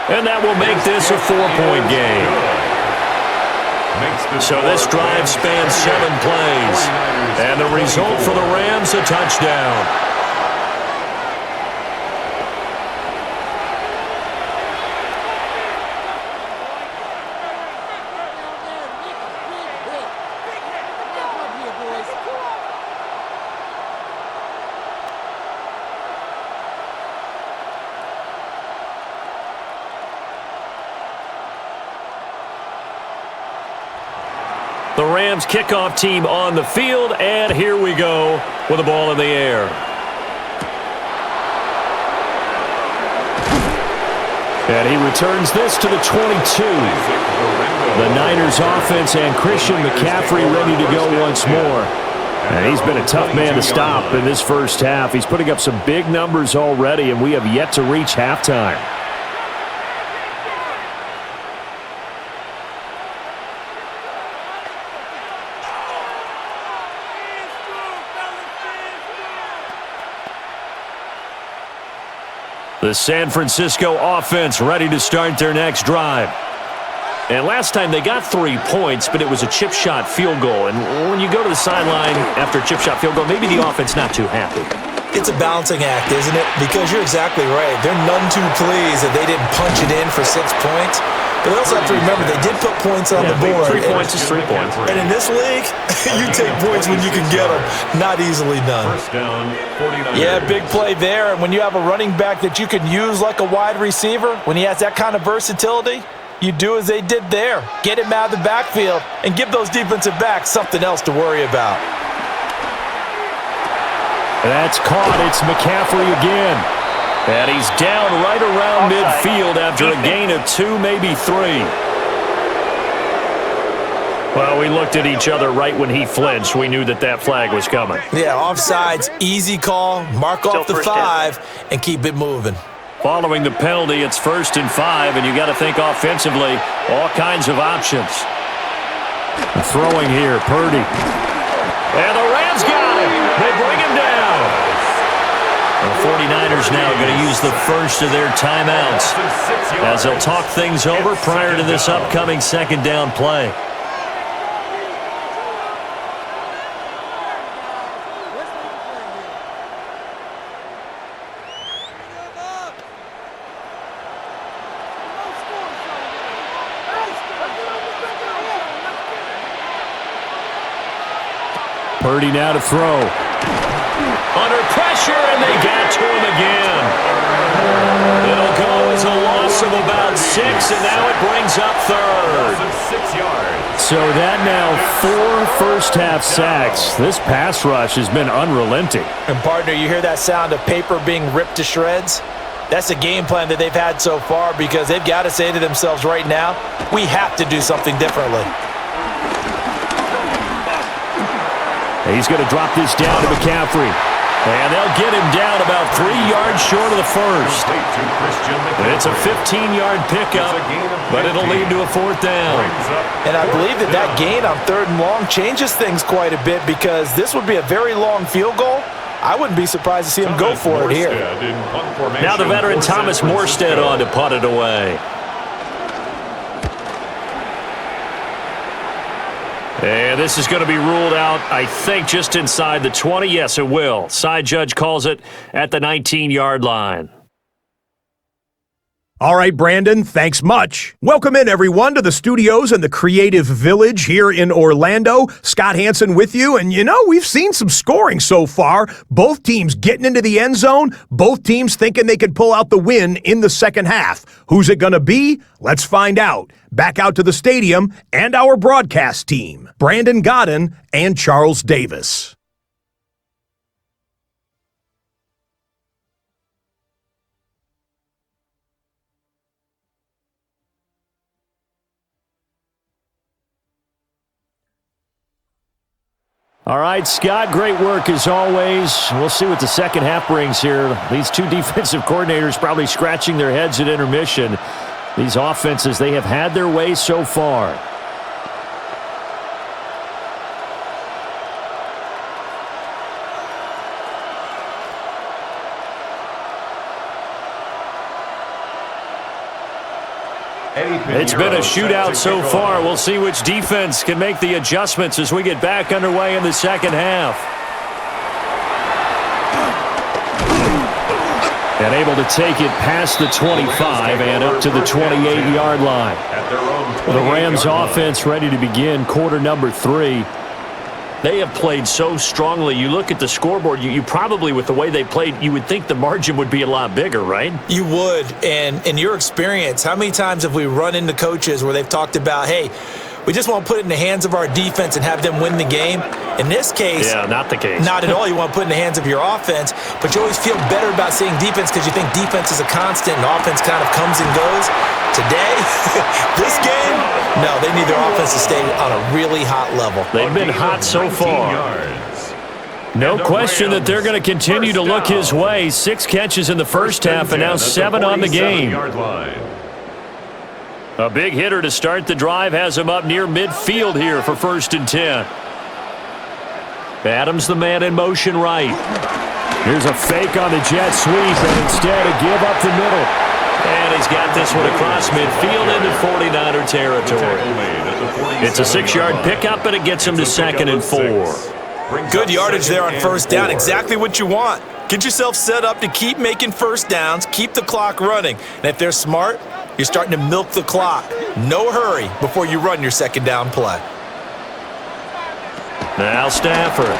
And that will make this a 4-point game. So this drive spans 7 plays. And the result for the Rams, a touchdown. The Rams kickoff team on the field, and here we go with the ball in the air. And he returns this to the 22. The Niners offense and Christian McCaffrey ready to go once more. And he's been a tough man to stop in this first half. He's putting up some big numbers already, and we have yet to reach halftime. The San Francisco offense ready to start their next drive. And last time they got 3 points, but it was a chip shot field goal. And when you go to the sideline after a chip shot field goal, maybe the offense not too happy. It's a balancing act, isn't it? Because you're exactly right. They're none too pleased that they didn't punch it in for 6 points. But they also have to remember they did put points on the board. 3 points is 3 points. And in this league, you take points when you can get them. Not easily done. First down, 49. Yeah, big play there. And when you have a running back that you can use like a wide receiver, when he has that kind of versatility, you do as they did there. Get him out of the backfield and give those defensive backs something else to worry about. That's caught. It's McCaffrey again. And he's down right around midfield after a gain of 2, maybe 3. Well, we looked at each other right when he flinched. We knew that that flag was coming. Yeah, offsides, easy call, mark off the 5, and keep it moving. Following the penalty, it's 1st and 5, and you got to think offensively, all kinds of options. Throwing here, Purdy. And the Rams got him. They bring him down. The 49ers now going to use the first of their timeouts as they'll talk things over prior to this upcoming second down play. Purdy now to throw. Under pressure, and they got to him again. It'll go as a loss of about 6, and now it brings up third. 6 yards. So that now 4 first-half sacks. This pass rush has been unrelenting. And, partner, you hear that sound of paper being ripped to shreds? That's the game plan that they've had so far because they've got to say to themselves right now, we have to do something differently. He's going to drop this down to McCaffrey. And they'll get him down about 3 yards short of the first. It's a 15-yard pickup, but it'll lead to a 4th down. And I believe that gain on 3rd and long changes things quite a bit because this would be a very long field goal. I wouldn't be surprised to see him go for it here. Now the veteran Thomas Morstead on to punt it away. And this is going to be ruled out, I think, just inside the 20. Yes, it will. Side judge calls it at the 19-yard line. All right, Brandon, thanks much. Welcome in, everyone, to the studios in the Creative Village here in Orlando. Scott Hansen with you, and we've seen some scoring so far. Both teams getting into the end zone, both teams thinking they could pull out the win in the second half. Who's it going to be? Let's find out. Back out to the stadium and our broadcast team, Brandon Godden and Charles Davis. All right, Scott, great work as always. We'll see what the second half brings here. These two defensive coordinators probably scratching their heads at intermission. These offenses, they have had their way so far. It's been a shootout so far. We'll see which defense can make the adjustments as we get back underway in the second half. And able to take it past the 25 and up to the 28-yard line. The Rams offense ready to begin quarter number 3. They have played so strongly. You look at the scoreboard, you probably, with the way they played, you would think the margin would be a lot bigger, right? You would. And in your experience, how many times have we run into coaches where they've talked about, hey, we just want to put it in the hands of our defense and have them win the game? In this case, yeah, not the case. Not at all. You want to put it in the hands of your offense, but you always feel better about seeing defense because you think defense is a constant and offense kind of comes and goes. Today, this game, no, they need their offense to stay on a really hot level. They've been hot so far. No question that they're going to continue to look his way. 6 catches in the first half and now 7 on the game. A big hitter to start the drive has him up near midfield here for 1st and 10. Adams the man in motion right. Here's a fake on the jet sweep, and instead a give up the middle. And he's got this one across midfield into 49er territory. It's a 6-yard pickup, and it gets him to 2nd and 4. Good yardage there on 1st down. Exactly what you want. Get yourself set up to keep making 1st downs, keep the clock running. And if they're smart, you're starting to milk the clock. No hurry before you run your 2nd down play. Now Stafford.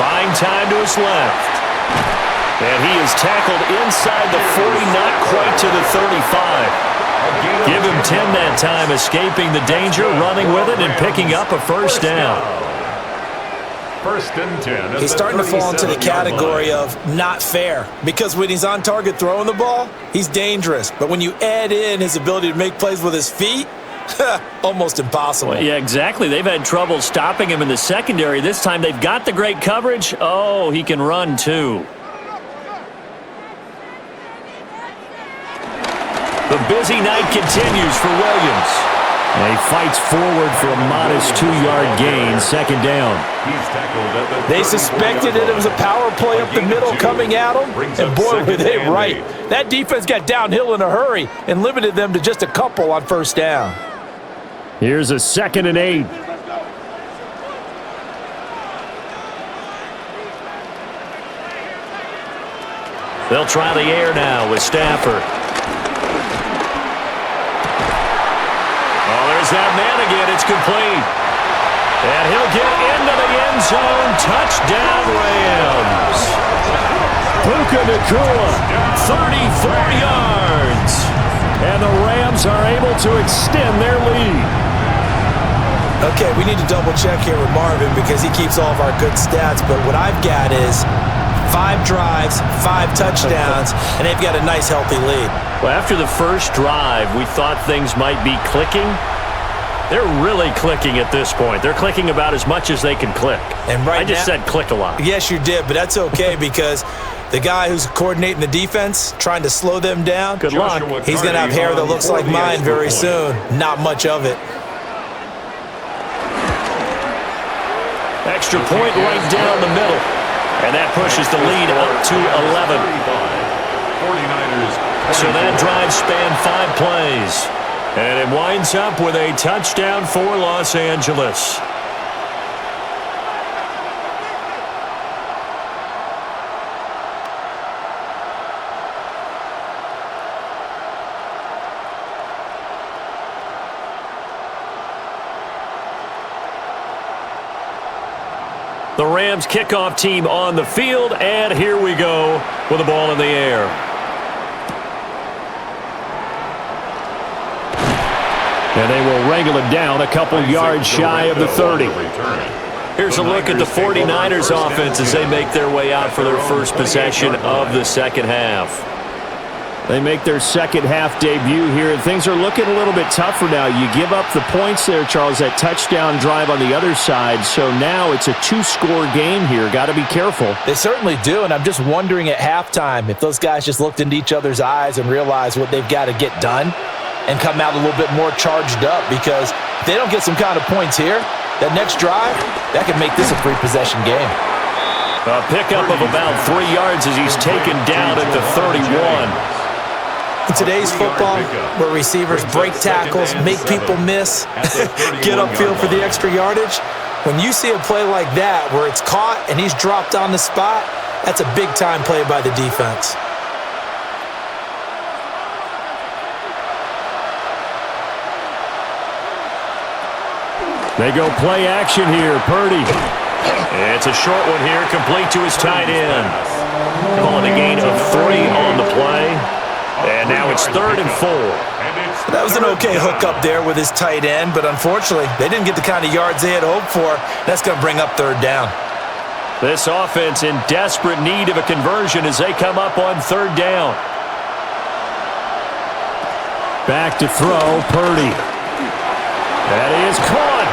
Buying time to his left. And he is tackled inside the 40, not quite to the 35. Give him 10 that time, escaping the danger, running with it, and picking up a 1st down. 1st and 10. He's starting to fall into the category of not fair because when he's on target throwing the ball, he's dangerous. But when you add in his ability to make plays with his feet, almost impossible. Well, yeah, exactly. They've had trouble stopping him in the secondary. This time they've got the great coverage. Oh, he can run too. The busy night continues for Williams. And he fights forward for a modest 2-yard gain, 2nd down. They suspected that it was a power play up the middle coming at them, and boy, were they right. That defense got downhill in a hurry and limited them to just a couple on 1st down. Here's a 2nd and 8. They'll try the air now with Stafford. Oh, there's that man again. It's complete. And he'll get into the end zone. Touchdown, Rams. Puka Nacua, 34 yards. And the Rams are able to extend their lead. Okay, we need to double-check here with Marvin because he keeps all of our good stats. But what I've got is 5 drives, 5 touchdowns, and they've got a nice, healthy lead. Well, after the first drive, we thought things might be clicking. They're really clicking at this point. They're clicking about as much as they can click. And I just said click a lot. Yes, you did, but that's okay because the guy who's coordinating the defense, trying to slow them down, good luck. He's going to have hair that looks like mine very soon. Not much of it. Extra point right down the middle. And that pushes the lead up to 11. 49ers. So that drive spanned 5 plays. And it winds up with a touchdown for Los Angeles. The Rams kickoff team on the field, and here we go with the ball in the air. And they will wrangle it down a couple yards shy of the 30. Here's a look at the 49ers offense as they make their way out for their first possession of the second half. They make their second half debut here, and things are looking a little bit tougher now. You give up the points there, Charles, that touchdown drive on the other side, so now it's a 2-score game here. Got to be careful. They certainly do, and I'm just wondering at halftime if those guys just looked into each other's eyes and realized what they've got to get done and come out a little bit more charged up, because if they don't get some kind of points here, that next drive, that could make this a 3-possession game. A pickup of about 3 yards as he's taken down at the 31. In today's football, where receivers break tackles, make people miss, get upfield for the extra yardage, when you see a play like that where it's caught and he's dropped on the spot, that's a big-time play by the defense. They go play action here. Purdy. It's a short one here, complete to his tight end. Calling a gain of 3 on the play. And now it's 3rd and 4. That was an okay hook up there with his tight end, but unfortunately, they didn't get the kind of yards they had hoped for. That's going to bring up 3rd down. This offense in desperate need of a conversion as they come up on 3rd down. Back to throw, Purdy. That is caught.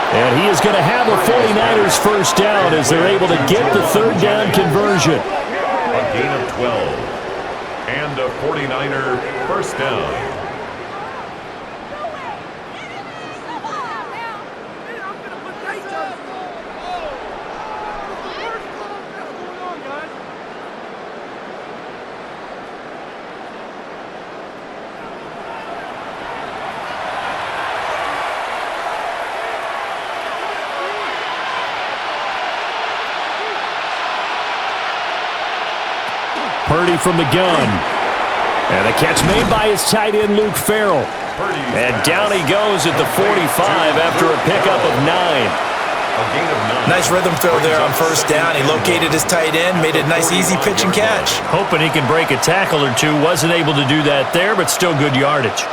And he is going to have a 49ers first down as they're able to get the 3rd down conversion. A gain of 12. And a 49er first down. Purdy from the gun. And a catch made by his tight end, Luke Farrell. And down he goes at the 45 after a pickup of 9. Nice rhythm throw there on first down. He located his tight end, made a nice easy pitch and catch. Hoping he can break a tackle or two. Wasn't able to do that there, but still good yardage.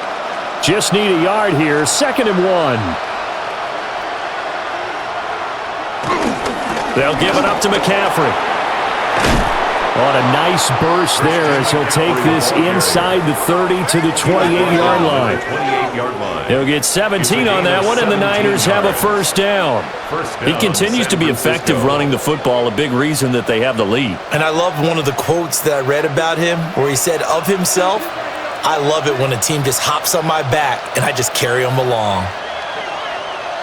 Just need a yard here. 2nd and 1. They'll give it up to McCaffrey. On a nice burst there as he'll take this inside the 30 to the 28-yard line. He'll get 17 on that one, and the Niners have a first down. He continues to be effective running the football, a big reason that they have the lead. And I love one of the quotes that I read about him where he said of himself, "I love it when a team just hops on my back and I just carry them along."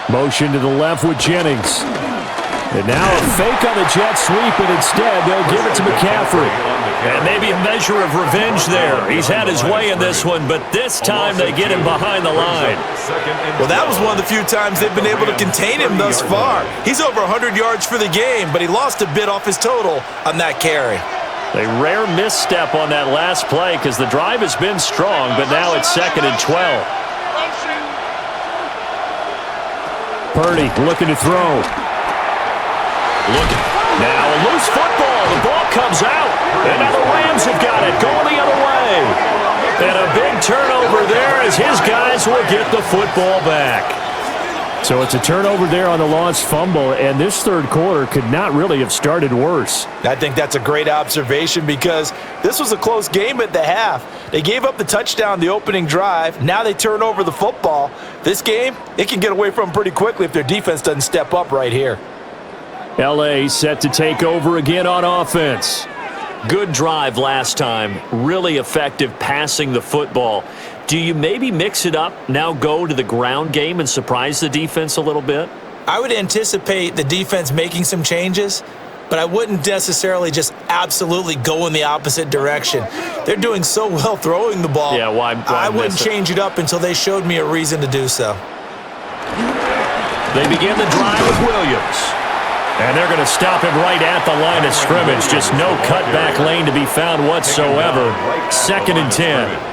Motion to the left with Jennings. And now a fake on the jet sweep, and instead they'll give it to McCaffrey. And maybe a measure of revenge there. He's had his way in this one, but this time they get him behind the line. Well, that was one of the few times they've been able to contain him thus far. He's over 100 yards for the game, but he lost a bit off his total on that carry. A rare misstep on that last play because the drive has been strong, but now it's 2nd and 12. Purdy looking to throw. Now a loose football. The ball comes out. And now the Rams have got it. Going the other way. And a big turnover there as his guys will get the football back. So it's a turnover there on the lost fumble, and this third quarter could not really have started worse. I think that's a great observation because this was a close game at the half. They gave up the touchdown the opening drive. Now they turn over the football. This game, it can get away from them pretty quickly if their defense doesn't step up right here. L.A. set to take over again on offense. Good drive last time. Really effective passing the football. Do you maybe mix it up, now go to the ground game and surprise the defense a little bit? I would anticipate the defense making some changes, but I wouldn't necessarily just absolutely go in the opposite direction. They're doing so well throwing the ball. Yeah, why I wouldn't change it up until they showed me a reason to do so. They begin the drive with Williams. And they're going to stop him right at the line of scrimmage. Just no cutback lane to be found whatsoever. 2nd and 10.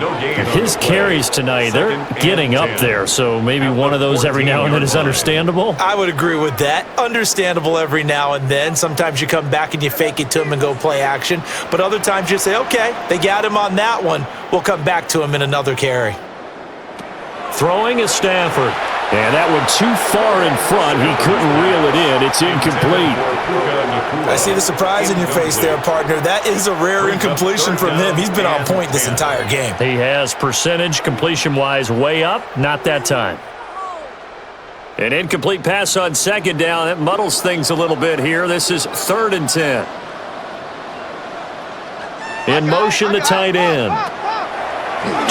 And his carries tonight, they're getting up there, so maybe one of those every now and then is understandable. I would agree with that. Understandable every now and then. Sometimes you come back and you fake it to him and go play action. But other times you say, okay, they got him on that one. We'll come back to him in another carry. Throwing is Stafford. And that one too far in front. He couldn't reel it in. It's incomplete. I see the surprise in your face there, partner. That is a rare incompletion from him. He's been on point this entire game. He has percentage completion-wise way up. Not that time. An incomplete pass on 2nd down. That muddles things a little bit here. This is 3rd and 10. In motion, the tight end.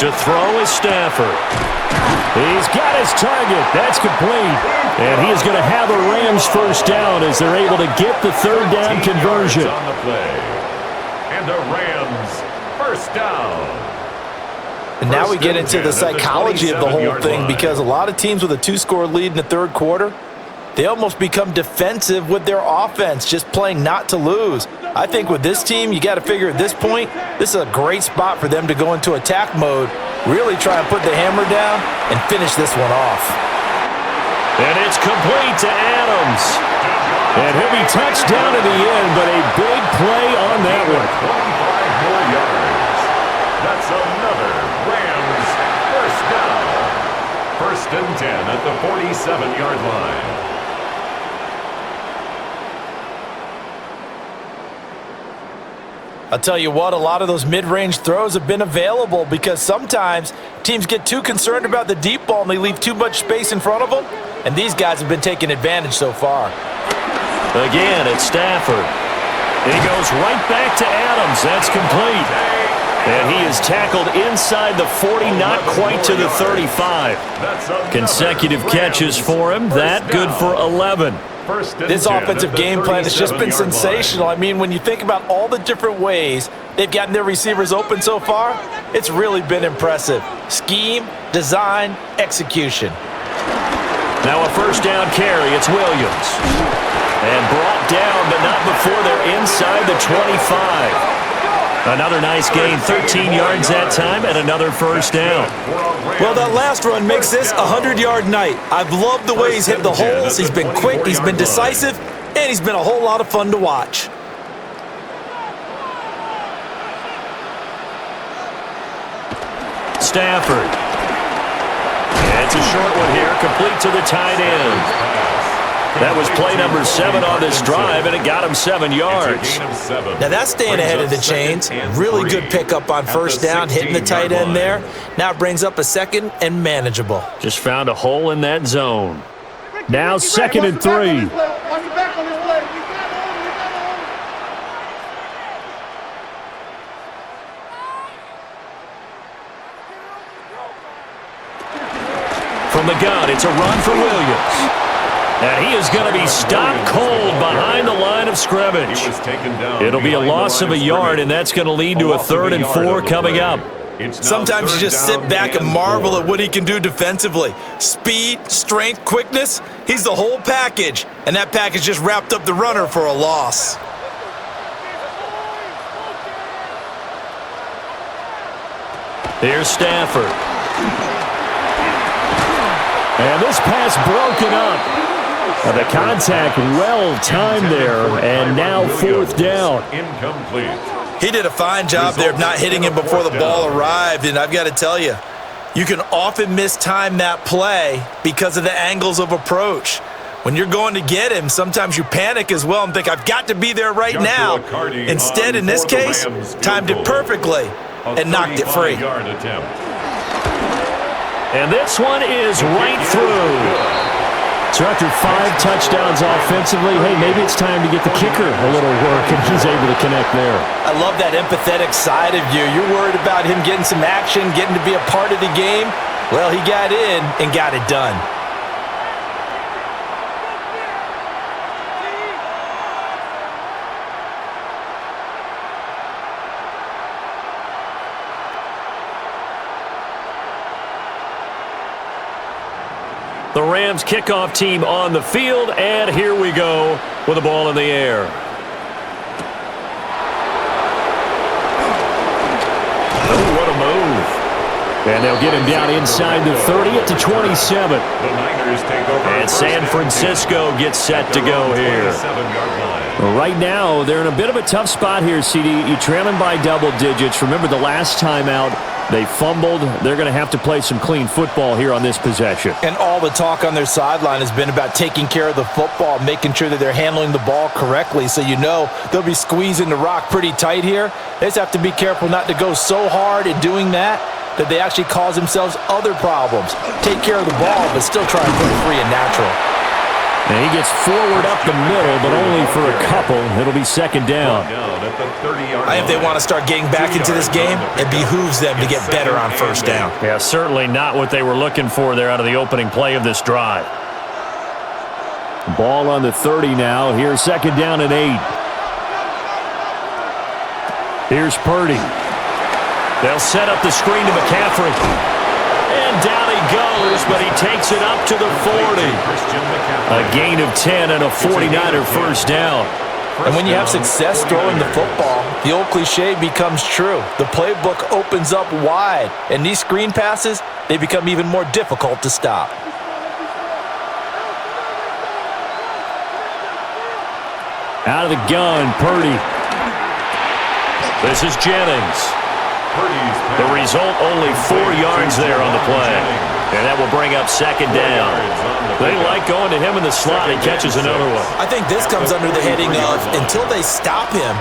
To throw is Stafford. He's got his target. That's complete. And he is going to have a Rams first down as they're able to get the 3rd down conversion. On the play. And the Rams first down. And now we get into the psychology of the whole thing because a lot of teams with a 2-score lead in the 3rd quarter, they almost become defensive with their offense, just playing not to lose. I think with this team, you got to figure at this point, this is a great spot for them to go into attack mode, really try and put the hammer down and finish this one off. And it's complete to Adams. And he'll be touched down in the end, but a big play on that one. 25 more yards. That's another Rams first down. 1st and 10 at the 47-yard line. I'll tell you what, a lot of those mid-range throws have been available because sometimes teams get too concerned about the deep ball and they leave too much space in front of them, and these guys have been taking advantage so far. Again, it's Stafford. He goes right back to Adams. That's complete. And he is tackled inside the 40, not quite to the 35. Consecutive catches for him. That good for 11. This offensive game plan has just been sensational. I mean, when you think about all the different ways they've gotten their receivers open so far, it's really been impressive. Scheme, design, execution. Now a first down carry. It's Williams. And brought down, but not before they're inside the 25. Another nice gain, 13 yards that time, and another first down. Well, that last run makes this a 100-yard night. I've loved the way he's hit the holes. He's been quick, he's been decisive, and he's been a whole lot of fun to watch. Stafford. And it's a short one here, complete to the tight end. That was play number 7 on this drive, and it got him 7 yards. Now that's staying ahead of the chains. Really good pickup on first down, hitting the tight end there. Now it brings up a 2nd and manageable. Just found a hole in that zone. Now 2nd and 3. From the gun, it's a run for Williams. And he is going to be stopped cold behind the line of scrimmage. It'll be a loss of a yard, and that's going to lead to a 3rd and 4 coming up. Sometimes you just sit back and marvel at what he can do defensively. Speed, strength, quickness, he's the whole package. And that package just wrapped up the runner for a loss. Here's Stafford. And this pass broken up. The contact well-timed there, and now fourth down. Incomplete. He did a fine job there of not hitting him before the ball arrived, and I've got to tell you, you can often mistime that play because of the angles of approach. When you're going to get him, sometimes you panic as well and think, I've got to be there right now. Instead, in this case, timed it perfectly and knocked it free. And this one is right through. So after 5 touchdowns offensively, hey, maybe it's time to get the kicker a little work, and he's able to connect there. I love that empathetic side of you. You're worried about him getting some action, getting to be a part of the game. Well, he got in and got it done. The Rams kickoff team on the field, and here we go with the ball in the air. Oh, what a move. And they'll get him down inside the 30 at the 27. The Niners take over. And San Francisco gets set to go here. Well, right now, they're in a bit of a tough spot here, CD. You're trailing by double digits. Remember the last time out, they fumbled. They're going to have to play some clean football here on this possession. And all the talk on their sideline has been about taking care of the football, making sure that they're handling the ball correctly. So you know they'll be squeezing the rock pretty tight here. They just have to be careful not to go so hard in doing that they actually cause themselves other problems. Take care of the ball, but still try to put it free and natural. And he gets forward up the middle, but only for a couple. It'll be second down. I think if they want to start getting back into this game, it behooves them to get better on first down. Yeah, certainly not what they were looking for there out of the opening play of this drive. Ball on the 30 now. Here's second down and 8. Here's Purdy. They'll set up the screen to McCaffrey. And down he goes, but he takes it up to the 40. A gain of 10 and a 49er first down. And when you have success throwing the football, the old cliche becomes true. The playbook opens up wide, and these screen passes, they become even more difficult to stop. Out of the gun, Purdy. This is Jennings. The result, only 4 yards there on the play. And that will bring up second down. They like going to him in the slot. He catches another one. I think this comes under the heading of, until they stop him,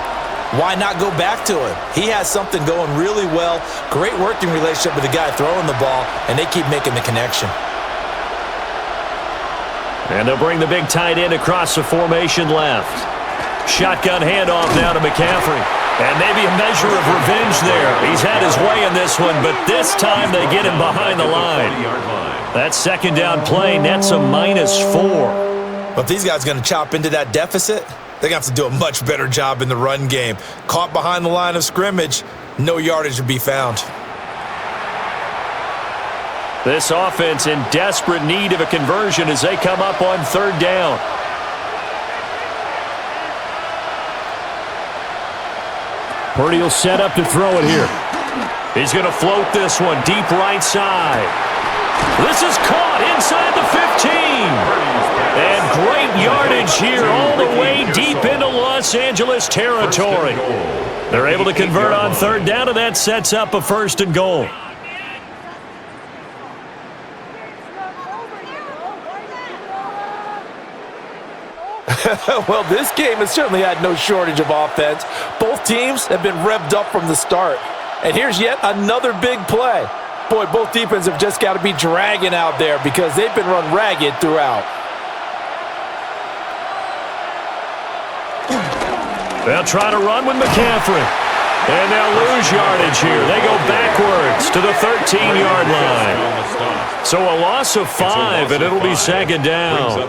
why not go back to him? He has something going really well. Great working relationship with the guy throwing the ball, and they keep making the connection. And they'll bring the big tight end across the formation left. Shotgun handoff now to McCaffrey. And maybe a measure of revenge there. He's had his way in this one, but this time they get him behind the line. That second down play nets a -4. But if these guys are going to chop into that deficit, they're going to have to do a much better job in the run game. Caught behind the line of scrimmage, no yardage to be found. This offense in desperate need of a conversion as they come up on third down. Purdy will set up to throw it here. He's going to float this one deep right side. This is caught inside the 15. And great yardage here all the way deep into Los Angeles territory. They're able to convert on third down, and that sets up a first and goal. Well, this game has certainly had no shortage of offense. Both teams have been revved up from the start. And here's yet another big play. Boy, both defenses have just got to be dragging out there because they've been run ragged throughout. They'll try to run with McCaffrey. And they'll lose yardage here. They go backwards to the 13-yard line. So a loss of 5, and it'll be second down.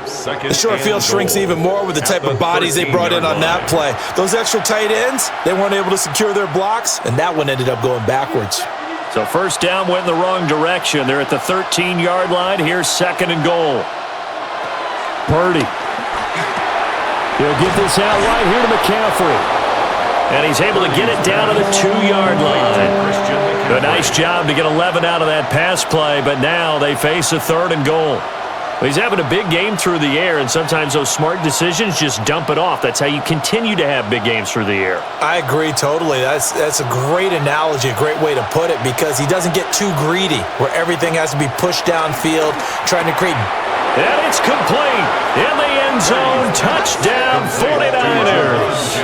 The short field shrinks even more with the type of bodies they brought in on that play. Those extra tight ends, they weren't able to secure their blocks, and that one ended up going backwards. So first down went in the wrong direction. They're at the 13-yard line. Here's second and goal. Purdy. He'll get this out right here to McCaffrey. And he's able to get it down to the 2-yard line. A nice job to get 11 out of that pass play, but now they face a third and goal. He's having a big game through the air, and sometimes those smart decisions just dump it off. That's how you continue to have big games through the air. I agree totally. That's a great analogy, a great way to put it, because he doesn't get too greedy where everything has to be pushed downfield, trying to create. And it's complete in the end zone. Touchdown, 49ers.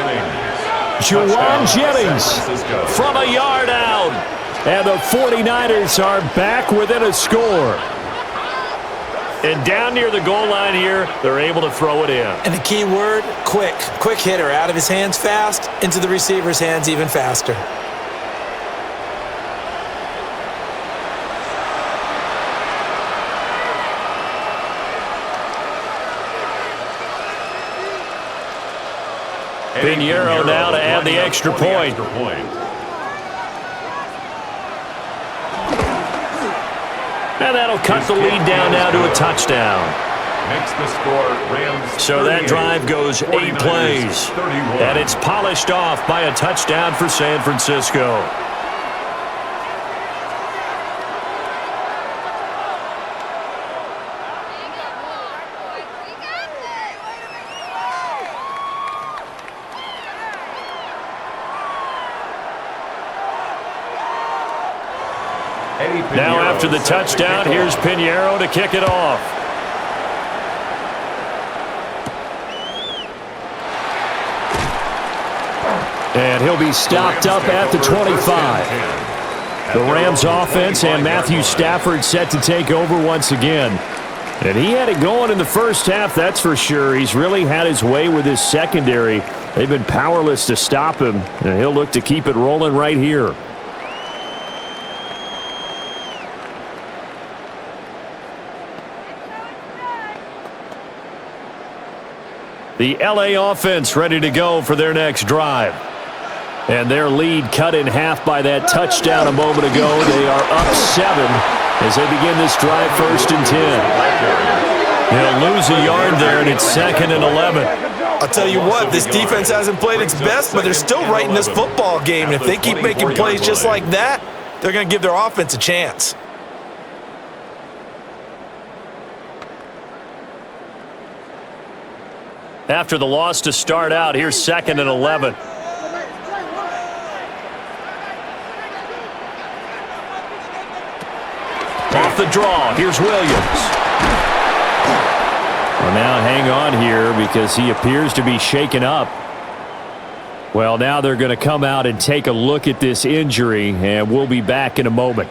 Juwan Jennings from a yard out. And the 49ers are back within a score. And down near the goal line here, they're able to throw it in. And the key word, quick. Quick hitter. Out of his hands fast, into the receiver's hands even faster. Pinheiro now to add the extra point. And that'll cut the lead down now to a touchdown. Makes the score Rams. So that drive goes 8 plays. 31. And it's polished off by a touchdown for San Francisco. Now after the touchdown, here's Pinheiro to kick it off. And he'll be stopped up at the 25. The Rams offense and Matthew Stafford set to take over once again. And he had it going in the first half, that's for sure. He's really had his way with his secondary. They've been powerless to stop him, and he'll look to keep it rolling right here. The LA offense ready to go for their next drive. And their lead cut in half by that touchdown a moment ago. They are up 7 as they begin this drive 1st and 10. They'll lose a yard there, and it's 2nd and 11. I'll tell you what, this defense hasn't played its best, but they're still right in this football game. And if they keep making plays just like that, they're going to give their offense a chance. After the loss to start out, here's 2nd and 11. Off the draw, here's Williams. Well, now hang on here because he appears to be shaken up. Well, now they're going to come out and take a look at this injury, and we'll be back in a moment.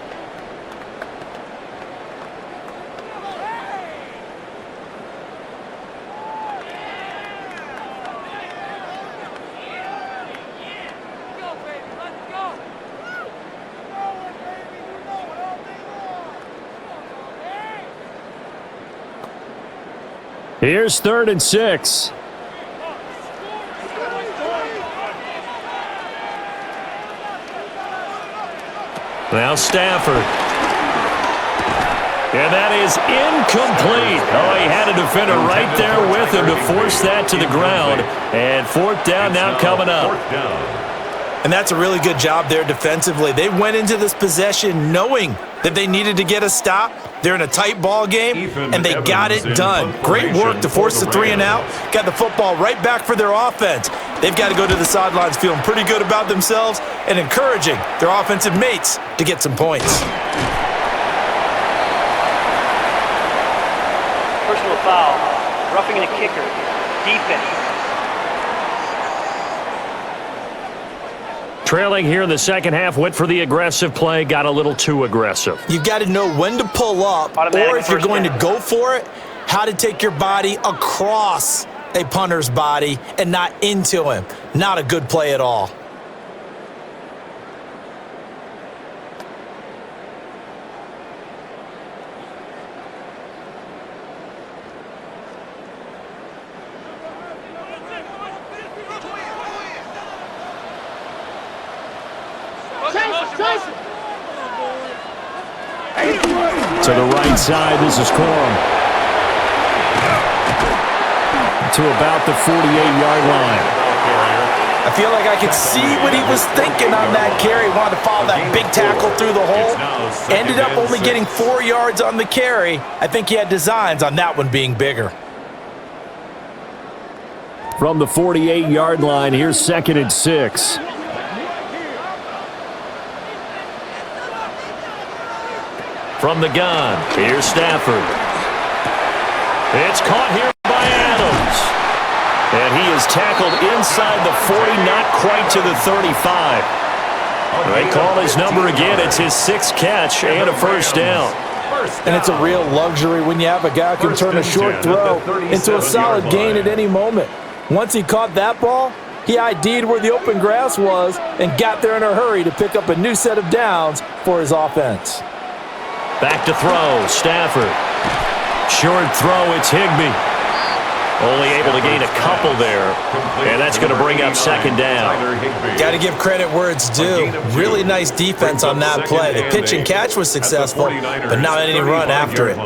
Here's 3rd and 6. Now Stafford. And that is incomplete. Oh, he had a defender right there with him to force that to the ground. And 4th down now coming up. And that's a really good job there defensively. They went into this possession knowing that they needed to get a stop. They're in a tight ball game, and they got it done. Great work to force the 3 and out. Got the football right back for their offense. They've got to go to the sidelines feeling pretty good about themselves and encouraging their offensive mates to get some points. Personal foul. Roughing the kicker. Defense. Trailing here in the second half, went for the aggressive play, got a little too aggressive. You've got to know when to pull up, or if you're going to go for it, how to take your body across a punter's body and not into him. Not a good play at all. To the right side, this is Corum. To about the 48-yard line. I feel like I could see what he was thinking on that carry. Wanted to follow that big tackle through the hole. Ended up only getting 4 yards on the carry. I think he had designs on that one being bigger. From the 48-yard line, here's 2nd and 6. From the gun, here's Stafford. It's caught here by Adams. And he is tackled inside the 40, not quite to the 35. They call his number again. It's his 6th catch and a first down. And it's a real luxury when you have a guy who can turn a short throw into a solid gain at any moment. Once he caught that ball, he ID'd where the open grass was and got there in a hurry to pick up a new set of downs for his offense. Back to throw, Stafford. Short throw, it's Higbee. Only able to gain a couple there, and that's going to bring up 2nd down. Got to give credit where it's due. Really nice defense on that play. The pitch and catch was successful, but not any run after it.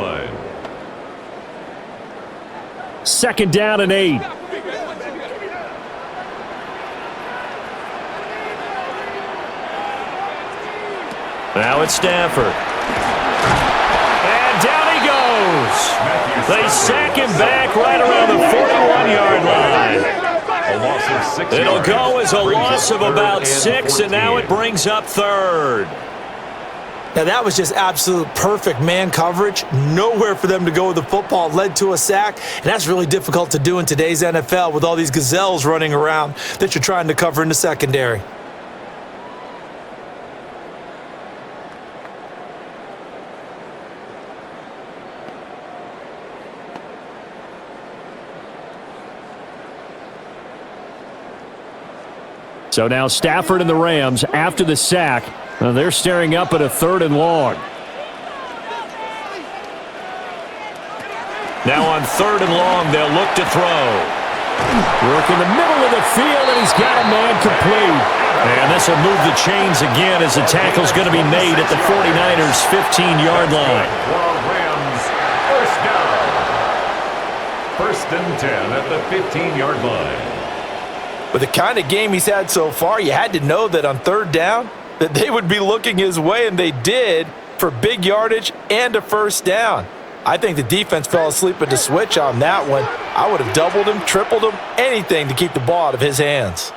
2nd down and 8. Now it's Stafford. And down he goes. They sack him back right around the 41-yard line. It'll go as a loss of about 6, and now it brings up 3rd. Now that was just absolute perfect man coverage. Nowhere for them to go with the football. Led to a sack, and that's really difficult to do in today's NFL with all these gazelles running around that you're trying to cover in the secondary. So now Stafford and the Rams, after the sack, they're staring up at a 3rd and long. Now on 3rd and long, they'll look to throw. Work in the middle of the field, and he's got a man complete. And this will move the chains again as the tackle's going to be made at the 49ers' 15-yard line. Rams, first down. 1st and 10 at the 15-yard line. With the kind of game he's had so far, you had to know that on 3rd down that they would be looking his way, and they did, for big yardage and a 1st down. I think the defense fell asleep at the switch on that one. I would have doubled him, tripled him, anything to keep the ball out of his hands.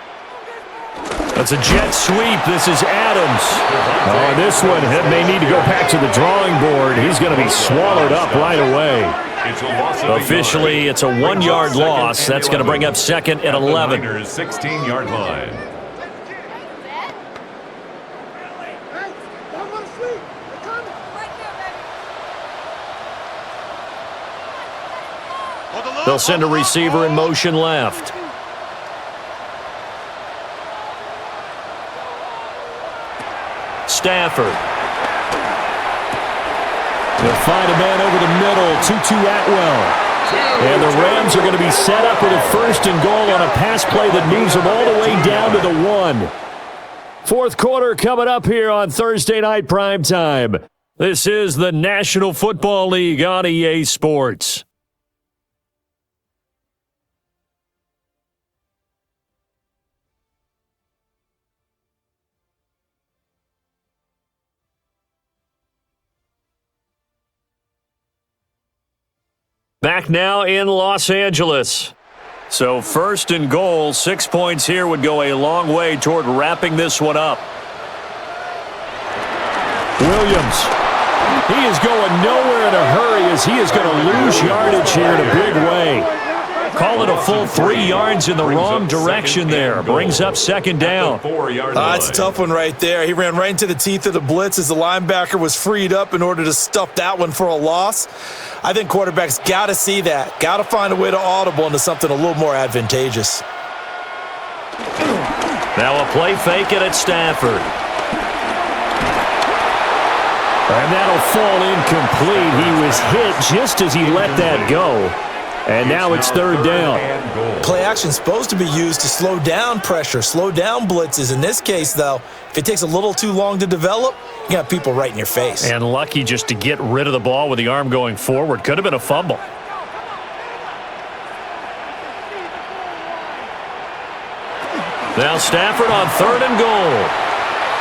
That's a jet sweep. This is Adams. Oh, this one may need to go back to the drawing board. He's going to be swallowed up right away. Officially, it's a 1-yard loss. That's going to bring up 2nd and 11. 16-yard line. They'll send a receiver in motion left. Stafford. They'll find a man over the middle, Tutu Atwell. And the Rams are going to be set up with a 1st and goal on a pass play that moves them all the way down to the 1. 4th quarter coming up here on Thursday Night Primetime. This is the National Football League on EA Sports. Back now in Los Angeles. So 1st and goal, 6 points here would go a long way toward wrapping this one up. Williams. He is going nowhere in a hurry as he is going to lose yardage here in a big way. Call it a full 3 yards in the wrong direction there. Brings up 2nd down. It's a tough one right there. He ran right into the teeth of the blitz as the linebacker was freed up in order to stuff that one for a loss. I think quarterbacks got to see that. Got to find a way to audible into something a little more advantageous. Now a play fake it at Stafford. And that'll fall incomplete. He was hit just as he let that go. And now it's 3rd down. Play action is supposed to be used to slow down pressure, slow down blitzes. In this case, though, if it takes a little too long to develop, you got people right in your face. And lucky just to get rid of the ball with the arm going forward. Could have been a fumble. Now Stafford on 3rd and goal.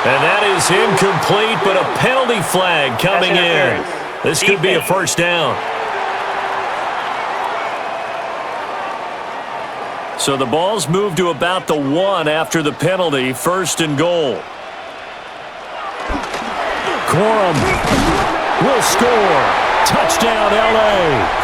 And that is incomplete, but a penalty flag coming in. This could be a first down. So the ball's moved to about the 1 after the penalty, 1st and goal. Corum will score. Touchdown, L.A.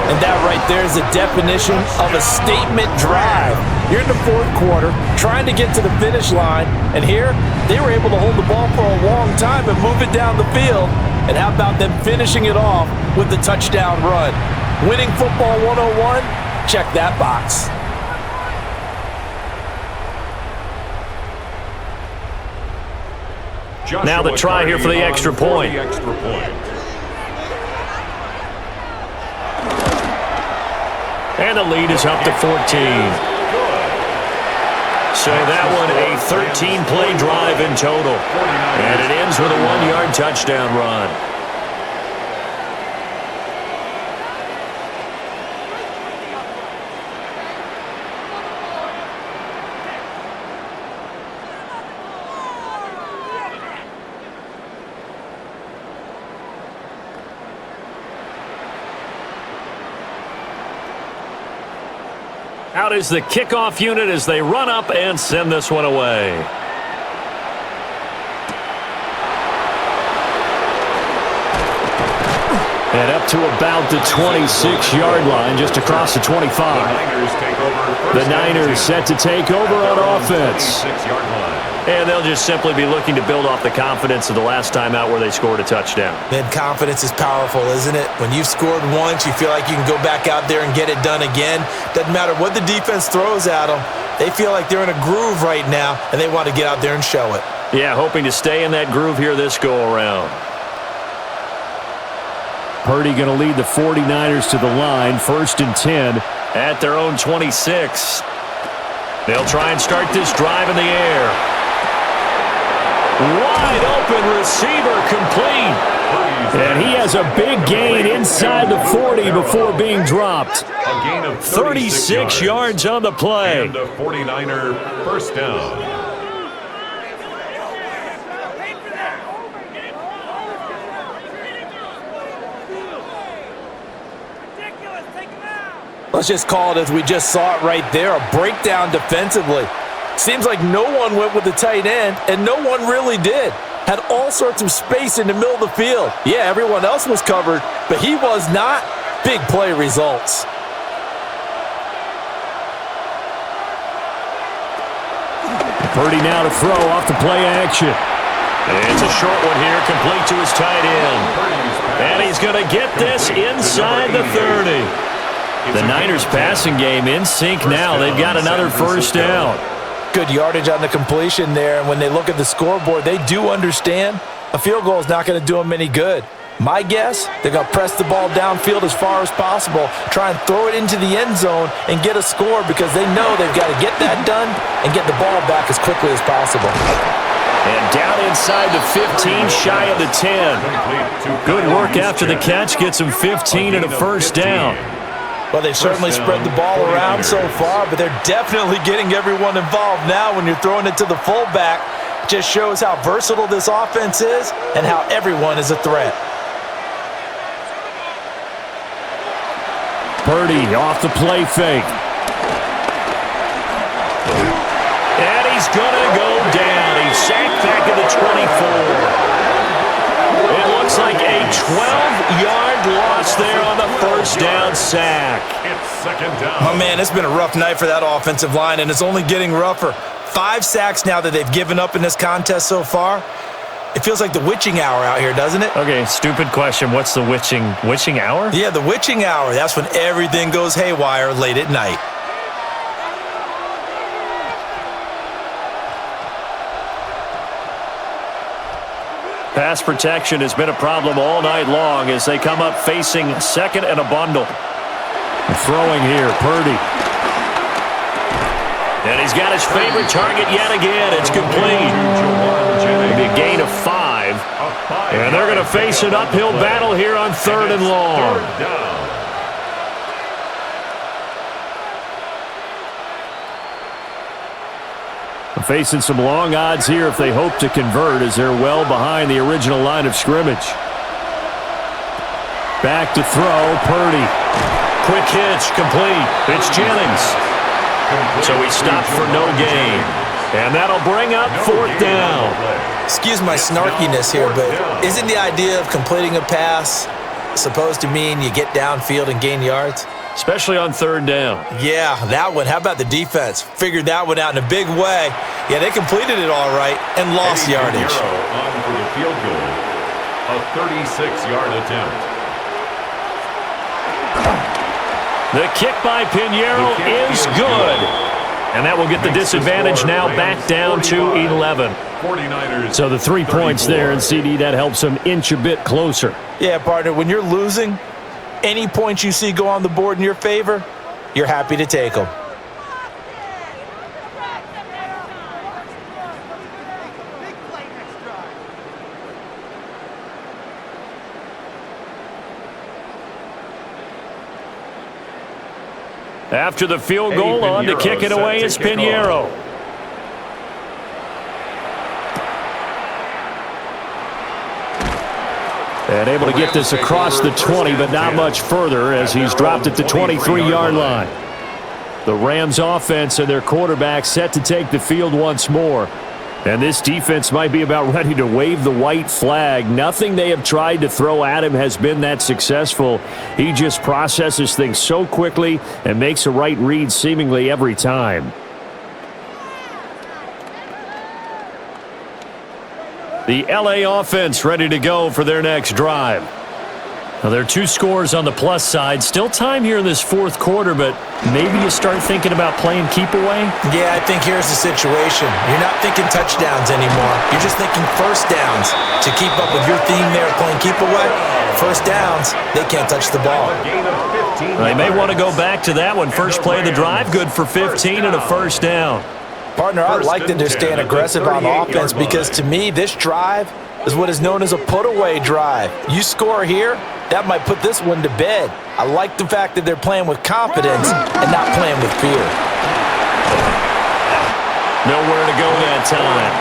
And that right there is the definition of a statement drive. You're in the 4th quarter, trying to get to the finish line, and here they were able to hold the ball for a long time and move it down the field. And how about them finishing it off with the touchdown run? Winning football 101? Check that box. Now the try here for the extra point. And the lead is up to 14. So that one a 13-play drive in total. And it ends with a 1-yard touchdown run. Out is the kickoff unit as they run up and send this one away. And up to about the 26-yard line, just across the 25. The Niners set to take over on offense. And they'll just simply be looking to build off the confidence of the last time out where they scored a touchdown. Man, confidence is powerful, isn't it? When you've scored once, you feel like you can go back out there and get it done again. Doesn't matter what the defense throws at them. They feel like they're in a groove right now, and they want to get out there and show it. Yeah, hoping to stay in that groove here this go-around. Purdy going to lead the 49ers to the line, 1st and 10 at their own 26. They'll try and start this drive in the air. Wide open receiver complete. And he has a big gain inside the 40 before being dropped. A gain of 36 yards on the play. And a 49er first down. Let's just call it as we just saw it right there, a breakdown defensively. Seems like no one went with the tight end, and no one really did. Had all sorts of space in the middle of the field. Yeah, everyone else was covered, but he was not. Big play results. Purdy now to throw off the play action. It's a short one here, complete to his tight end. And he's going to get this inside the 30. The Niners passing game in sync now. They've got another first down. Good yardage on the completion there, and when they look at the scoreboard, they do understand a field goal is not going to do them any good. My guess, they're going to press the ball downfield as far as possible, try and throw it into the end zone and get a score because they know they've got to get that done and get the ball back as quickly as possible. And down inside the 15, shy of the 10. Good work after the catch, gets him 15 and a first down. Well, they've certainly spread the ball around so far, but they're definitely getting everyone involved now when you're throwing it to the fullback. It just shows how versatile this offense is and how everyone is a threat. Purdy off the play fake. And he's going to go down. He's sacked back at the 24. It looks like a 12-yard loss there on the first down sack. It's second down. Oh, man, it's been a rough night for that offensive line, and it's only getting rougher. 5 sacks now that they've given up in this contest so far. It feels like the witching hour out here, doesn't it? Okay, stupid question. What's the witching hour? Yeah, the witching hour. That's when everything goes haywire late at night. Pass protection has been a problem all night long as they come up facing second and a bundle. Throwing here, Purdy. And he's got his favorite target yet again. It's complete. Maybe a gain of 5. And they're going to face an uphill battle here on 3rd and long. facing some long odds here if they hope to convert, as they're well behind the original line of scrimmage. Back to throw, Purdy. Quick hitch, complete. It's Jennings. So he stopped for no gain. And that'll bring up fourth down. Excuse my snarkiness here, but isn't the idea of completing a pass supposed to mean you get downfield and gain yards? Especially on third down. Yeah, that one. How about the defense? Figured that one out in a big way. Yeah, they completed it all right and lost yardage. On for the field goal. A 36-yard attempt. The kick by Pinheiro is good. And that will get the disadvantage now back down to 11. 49ers. So the 3 points there, and CD, that helps them inch a bit closer. Yeah, partner, when you're losing, any points you see go on the board in your favor, you're happy to take them. After the field goal, on to kick it away is Pinheiro. And able to get this across the 20, but not much further as he's dropped at the 23-yard line. The Rams offense and their quarterback set to take the field once more. And this defense might be about ready to wave the white flag. Nothing they have tried to throw at him has been that successful. He just processes things so quickly and makes a right read seemingly every time. The LA offense ready to go for their next drive. Now, there are 2 scores on the plus side. Still time here in this fourth quarter, but maybe you start thinking about playing keep away? Yeah, I think here's the situation. You're not thinking touchdowns anymore. You're just thinking first downs. To keep up with your theme there playing keep away, first downs, they can't touch the ball. They may want to go back to that one. First play of the drive, good for 15 and a first down. Partner, I like that they're staying aggressive on offense because to me, this drive is what is known as a put-away drive. You score here, that might put this one to bed. I like the fact that they're playing with confidence and not playing with fear. Nowhere to go that time.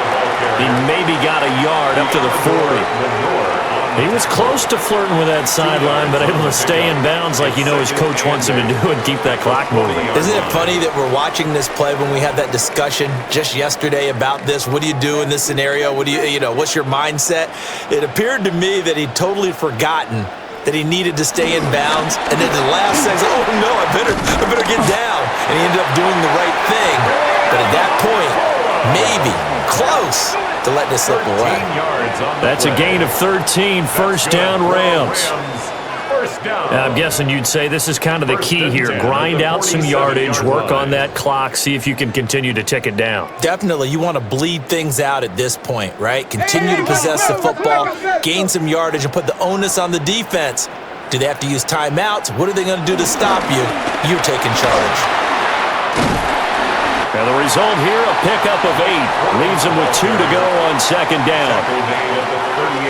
He maybe got a yard up to the 40. He was close to flirting with that sideline, but able to stay in bounds like his coach wants him to do and keep that clock moving. Isn't it funny that we're watching this play when we had that discussion just yesterday about this? What do you do in this scenario? What do what's your mindset? It appeared to me that he'd totally forgotten that he needed to stay in bounds, and then the last second, oh no, I better get down. And he ended up doing the right thing. But at that point, maybe close to letting it slip away. That's a gain of 13, first down Rams. I'm guessing you'd say this is kind of the key here. Grind out some yardage, work on that clock, see if you can continue to tick it down. Definitely. You want to bleed things out at this point, right? Continue to possess the football, gain some yardage, and put the onus on the defense. Do they have to use timeouts? What are they going to do to stop you? You're taking charge. And the result here, a pickup of 8. Leaves them with 2 to go on second down.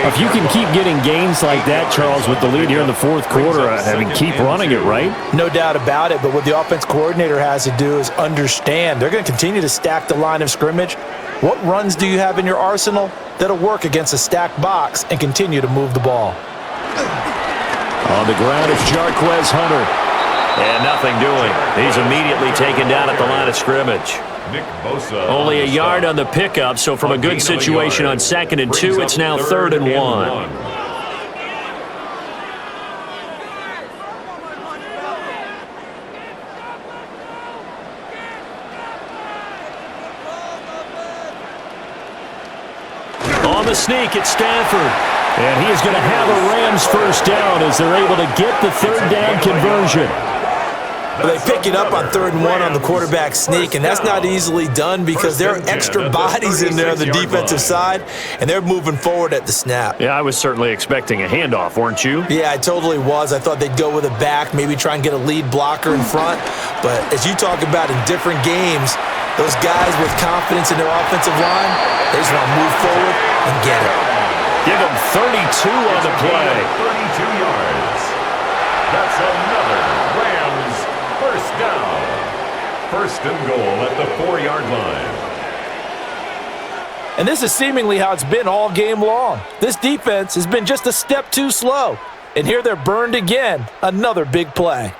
If you can keep getting gains like that, Charles, with the lead here in the fourth quarter, keep running it, right? No doubt about it, but what the offense coordinator has to do is understand they're going to continue to stack the line of scrimmage. What runs do you have in your arsenal that'll work against a stacked box and continue to move the ball? On the ground, it's Jarquez Hunter. And nothing doing. He's immediately taken down at the line of scrimmage. Only a yard on the pickup, so from a good situation on 2nd and 2, it's now 3rd and 1. On the sneak, it's Stanford. And he is going to have a Rams first down as they're able to get the 3rd down conversion. Well, they pick it up on 3rd and 1 on the quarterback sneak, and that's not easily done because there are extra bodies in there on the defensive side, and they're moving forward at the snap. Yeah, I was certainly expecting a handoff, weren't you? Yeah, I totally was. I thought they'd go with a back, maybe try and get a lead blocker in front. But as you talk about in different games, those guys with confidence in their offensive line, they just want to move forward and get it. Give them 32 on the play. 32 yards. That's another Rams first down. First and goal at the 4-yard line. And this is seemingly how it's been all game long. This defense has been just a step too slow. And here they're burned again. Another big play.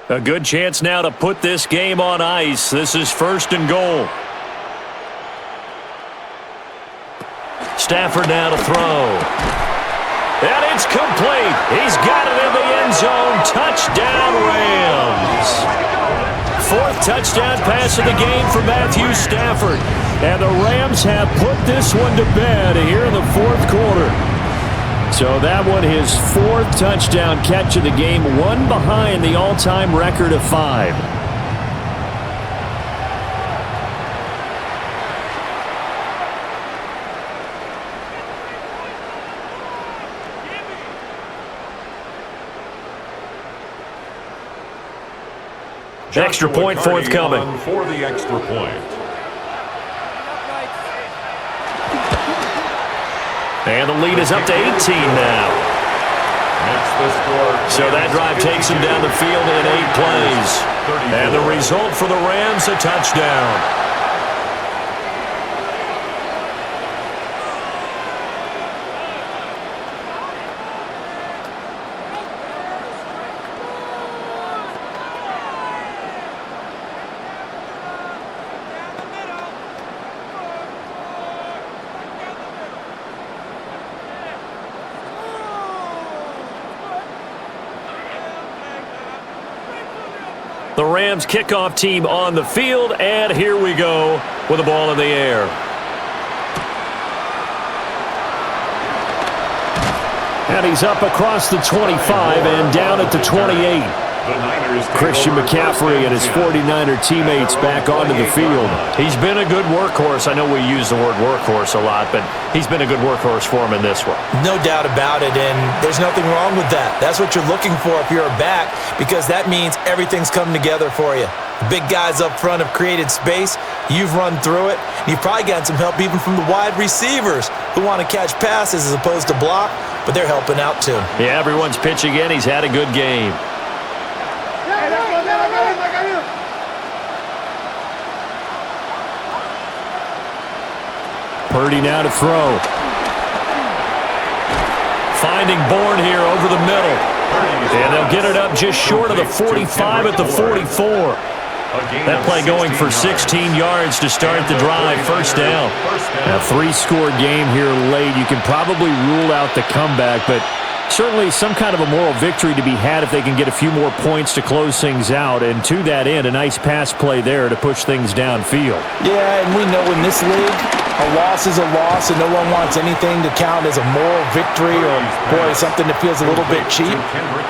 A good chance now to put this game on ice. This is 1st and goal. Stafford now to throw. And it's complete. He's got it in the end zone. Touchdown, Rams. 4th touchdown pass of the game for Matthew Stafford. And the Rams have put this one to bed here in the 4th quarter. So that one, his 4th touchdown catch of the game, one behind the all-time record of 5. Extra point forthcoming. For the extra point. And the lead is up to 18 now. So that drive takes him down the field in 8 plays. And the result for the Rams, a touchdown. The Rams kickoff team on the field, and here we go with the ball in the air. And he's up across the 25 and down at the 28. Christian McCaffrey and his 49er teammates back onto the field. He's been a good workhorse. I know we use the word workhorse a lot, but he's been a good workhorse for him in this one. No doubt about it, and there's nothing wrong with that. That's what you're looking for if you're a back, because that means everything's coming together for you. The big guys up front have created space. You've run through it. You've probably gotten some help even from the wide receivers who want to catch passes as opposed to block, but they're helping out too. Yeah, everyone's pitching in. He's had a good game. Purdy now to throw. Finding Bourne here over the middle. And they'll get it up just short of the 45 at the 44. That play going for 16 yards to start the drive. 1st down. A 3-score game here late. You can probably rule out the comeback, but certainly some kind of a moral victory to be had if they can get a few more points to close things out. And to that end, a nice pass play there to push things downfield. Yeah, and we know in this league, a loss is a loss, and no one wants anything to count as a moral victory or, boy, something that feels a little bit cheap.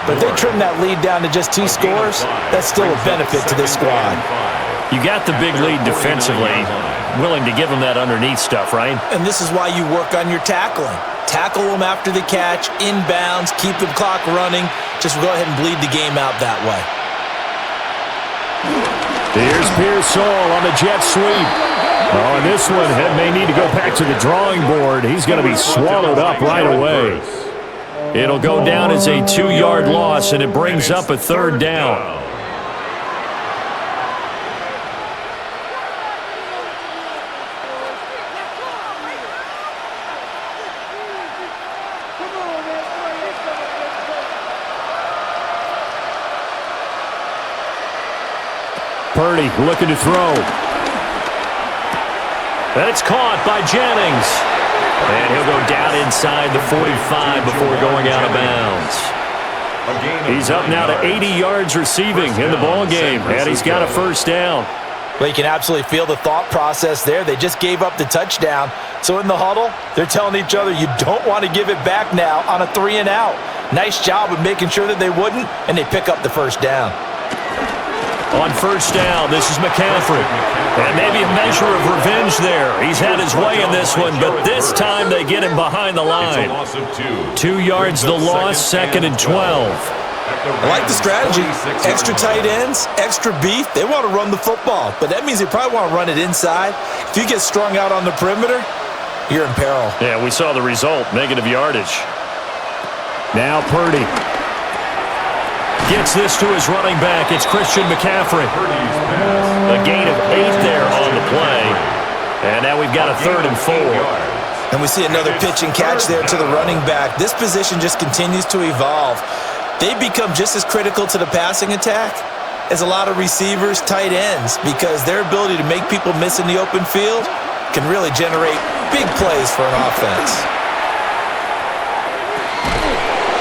But if they trim that lead down to just 2 scores, that's still a benefit to this squad. You got the big lead defensively, willing to give them that underneath stuff, right? And this is why you work on your tackling. Tackle them after the catch, inbounds, keep the clock running. Just go ahead and bleed the game out that way. Here's Pearsall on the jet sweep. Oh, and this one may need to go back to the drawing board. He's going to be swallowed up right away. It'll go down as a 2-yard loss, and it brings up a 3rd down. Purdy looking to throw. And it's caught by Jennings. And he'll go down inside the 45 before going out of bounds. He's up now to 80 yards receiving in the ball game, and he's got a 1st down. Well, you can absolutely feel the thought process there. They just gave up the touchdown. So in the huddle, they're telling each other, you don't want to give it back now on a 3-and-out. Nice job of making sure that they wouldn't, and they pick up the 1st down. On 1st down, this is McCaffrey. And maybe a measure of revenge there. He's had his way in this one, but this time they get him behind the line. 2 yards the loss, 2nd and 12. I like the strategy. Extra tight ends, extra beef. They want to run the football, but that means they probably want to run it inside. If you get strung out on the perimeter, you're in peril. Yeah, we saw the result, negative yardage. Now Purdy gets this to his running back. It's Christian McCaffrey. A gain of 8 there on the play. And now we've got a 3rd and 4. And we see another pitch and catch there to the running back. This position just continues to evolve. They've become just as critical to the passing attack as a lot of receivers, tight ends, because their ability to make people miss in the open field can really generate big plays for an offense.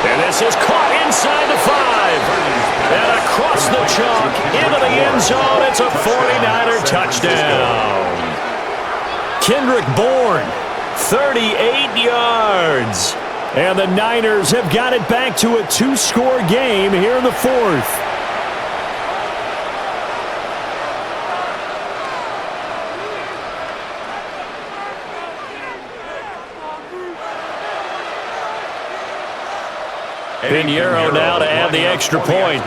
And this is caught inside the 5. And across the chalk into the end zone. It's a 49er touchdown. Kendrick Bourne, 38 yards. And the Niners have got it back to a 2-score game here in the 4th. Pinheiro now to add the extra point.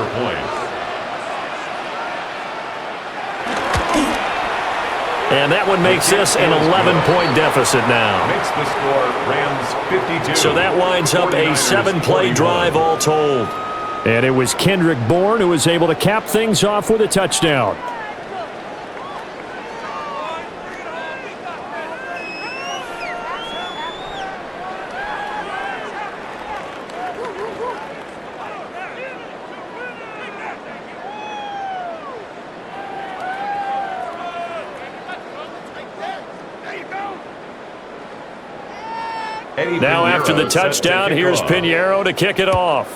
And that one makes this an 11-point deficit now. Makes the score Rams 52. So that winds up a 7-play drive all told. And it was Kendrick Bourne who was able to cap things off with a touchdown. Now after the touchdown, here's Pinheiro to kick it off.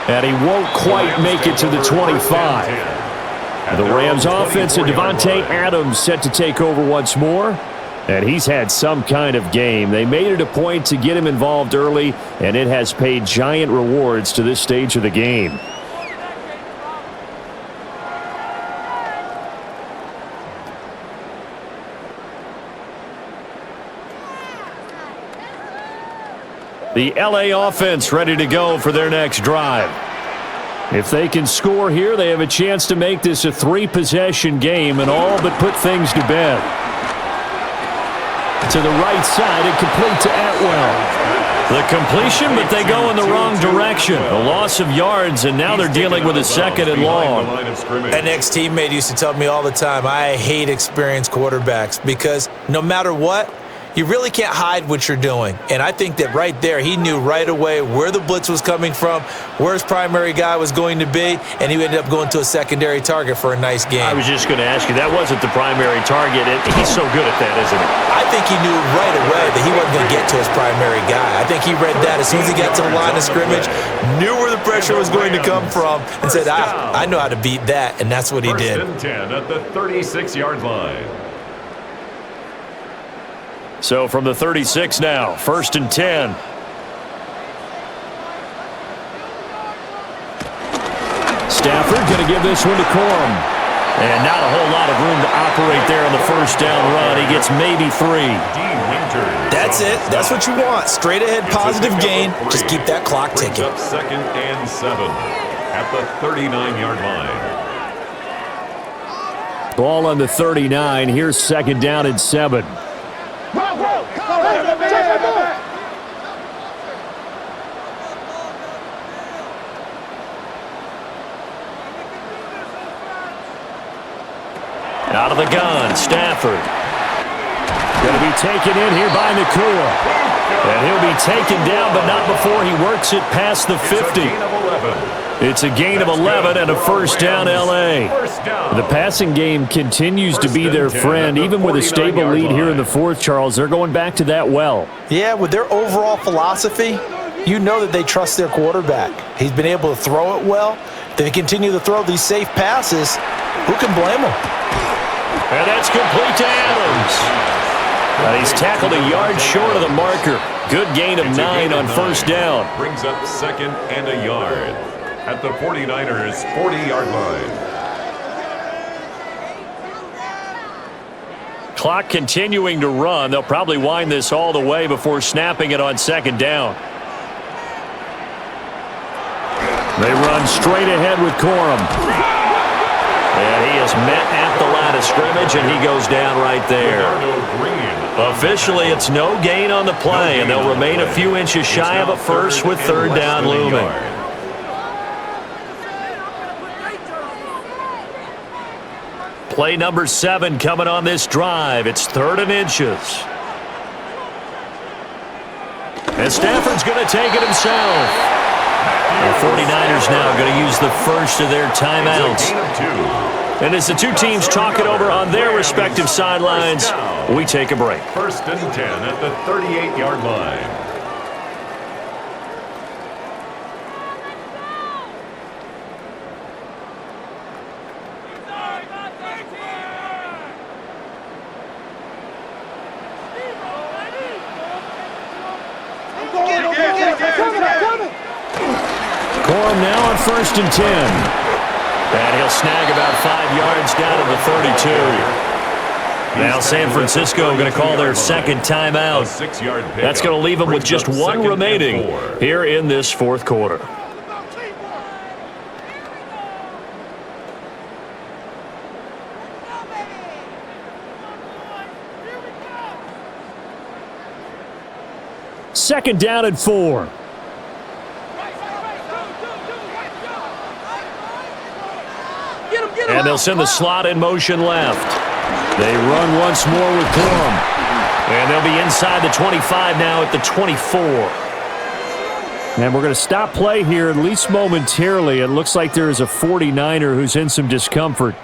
And he won't quite make it to the 25. The Rams offense and Devontae Adams set to take over once more. And he's had some kind of game. They made it a point to get him involved early, and it has paid giant rewards to this stage of the game. The LA offense ready to go for their next drive. If they can score here, they have a chance to make this a 3-possession game and all but put things to bed. To the right side and complete to Atwell. The completion, but they go in the wrong direction. A loss of yards, and now they're dealing with a 2nd and long. An ex-teammate used to tell me all the time, I hate experienced quarterbacks because no matter what, you really can't hide what you're doing. And I think that right there, he knew right away where the blitz was coming from, where his primary guy was going to be, and he ended up going to a secondary target for a nice game. I was just going to ask you, that wasn't the primary target. He's so good at that, isn't he? I think he knew right away that he wasn't going to get to his primary guy. I think he read that as soon as he got to the line of scrimmage, knew where the pressure was going to come from, and said, I know how to beat that, and that's what he did. 1st and 10 at the 36-yard line. So from the 36 now, 1st and 10. Stafford going to give this one to Corum. And not a whole lot of room to operate there on the 1st down run. He gets maybe 3. That's it. That's what you want. Straight ahead, positive gain. Just keep that clock ticking. 2nd and 7 at the 39-yard line. Ball on the 39. Here's 2nd down and 7. Out of the gun, Stafford. Going to be taken in here by Nakua. And he'll be taken down, but not before he works it past the 50. It's a gain of 11 and a 1st down, L.A. The passing game continues to be their friend. Even with a stable lead here in the 4th, Charles, they're going back to that well. Yeah, with their overall philosophy, you know that they trust their quarterback. He's been able to throw it well. They continue to throw these safe passes. Who can blame them? And that's complete to Adams. And he's tackled a yard short of the marker. Good gain of 9 on 1st down. Brings up 2nd and a yard at the 49ers' 40-yard line. Clock continuing to run. They'll probably wind this all the way before snapping it on 2nd down. They run straight ahead with Corum. And he is met at the line of scrimmage, and he goes down right there. Officially, it's no gain on the play, and they'll remain a few inches shy of a 1st with 3rd down looming. Play number 7 coming on this drive. It's 3rd and inches. And Stafford's going to take it himself. The 49ers now going to use the first of their timeouts. And as the two teams talk it over on their respective sidelines, we take a break. 1st and 10 at the 38-yard line. Corum now on 1st and 10. And he'll snag about 5 yards down to the 32. Now San Francisco going to call their second timeout. That's going to leave them with just 1 remaining here in this 4th quarter. Second down and 4. And they'll send the slot in motion left. They run once more with Corum. And they'll be inside the 25 now at the 24. And we're going to stop play here, at least momentarily. It looks like there is a 49er who's in some discomfort.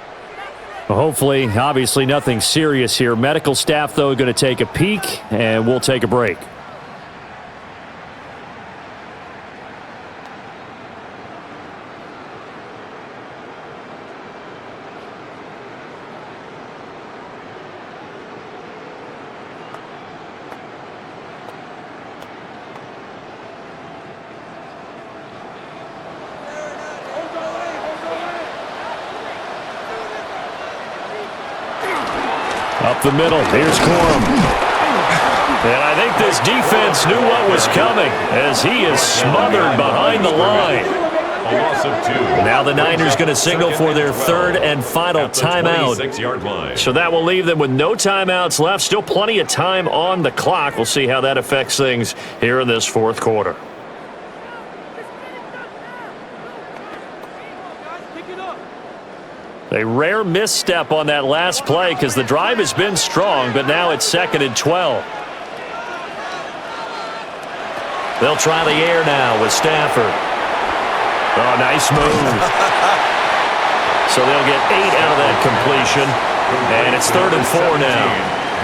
Hopefully, obviously nothing serious here. Medical staff, though, going to take a peek, and we'll take a break. Up the middle, here's Corum. And I think this defense knew what was coming as he is smothered behind the line. A loss of 2. Now the Niners going to signal for their 3rd and final timeout. So that will leave them with no timeouts left. Still plenty of time on the clock. We'll see how that affects things here in this 4th quarter. A rare misstep on that last play because the drive has been strong, but now it's 2nd and 12. They'll try the air now with Stafford. Oh, nice move. So they'll get 8 out of that completion, and it's 3rd and 4 now.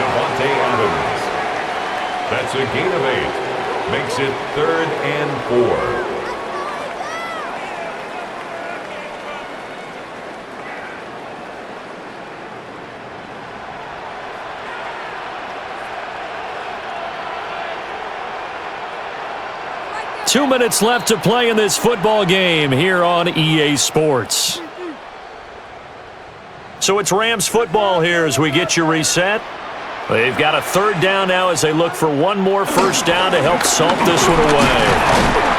Devontae Adams. That's a gain of 8. Makes it 3rd and 4. Two minutes left to play in this football game here on EA Sports. So it's Rams football here as we get you reset. They've got a 3rd down now as they look for one more first down to help salt this one away.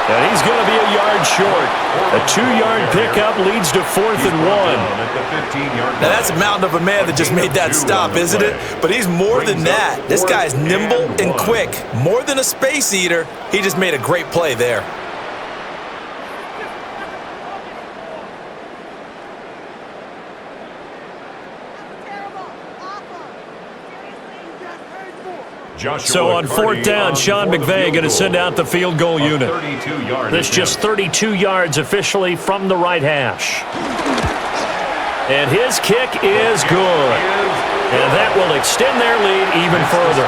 And he's going to be a yard short. A 2-yard pickup leads to 4th and 1. Now that's a mountain of a man that just made that stop, isn't it? But he's more than that. This guy's nimble and quick. More than a space eater. He just made a great play there. So on 4th down, Sean McVay going to send out the field goal unit. That's just 32 yards officially from the right hash. And his kick is good. And that will extend their lead even further.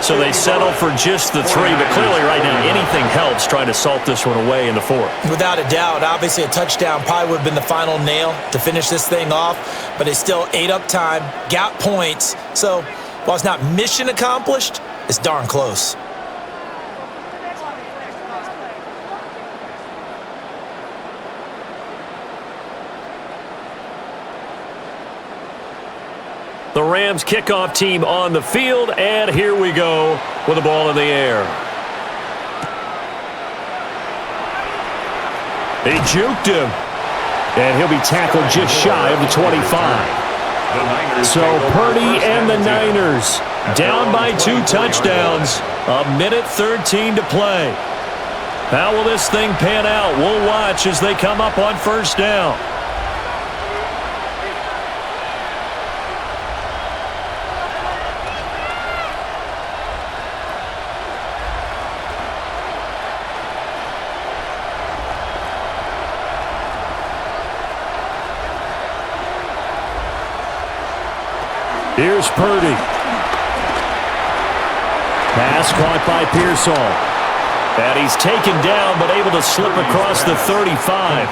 So they settle for just the 3, but clearly right now anything helps trying to salt this one away in the 4th. Without a doubt, obviously a touchdown probably would have been the final nail to finish this thing off, but it's still ate up time, got points. So while it's not mission accomplished, it's darn close. The Rams kickoff team on the field, and here we go with the ball in the air. He juked him, and he'll be tackled just shy of the 25. So Purdy and the Niners down by 2 touchdowns, a minute 13 to play. How will this thing pan out? We'll watch as they come up on first down. Here's Purdy. Pass caught by Pearsall. And he's taken down, but able to slip across the 35.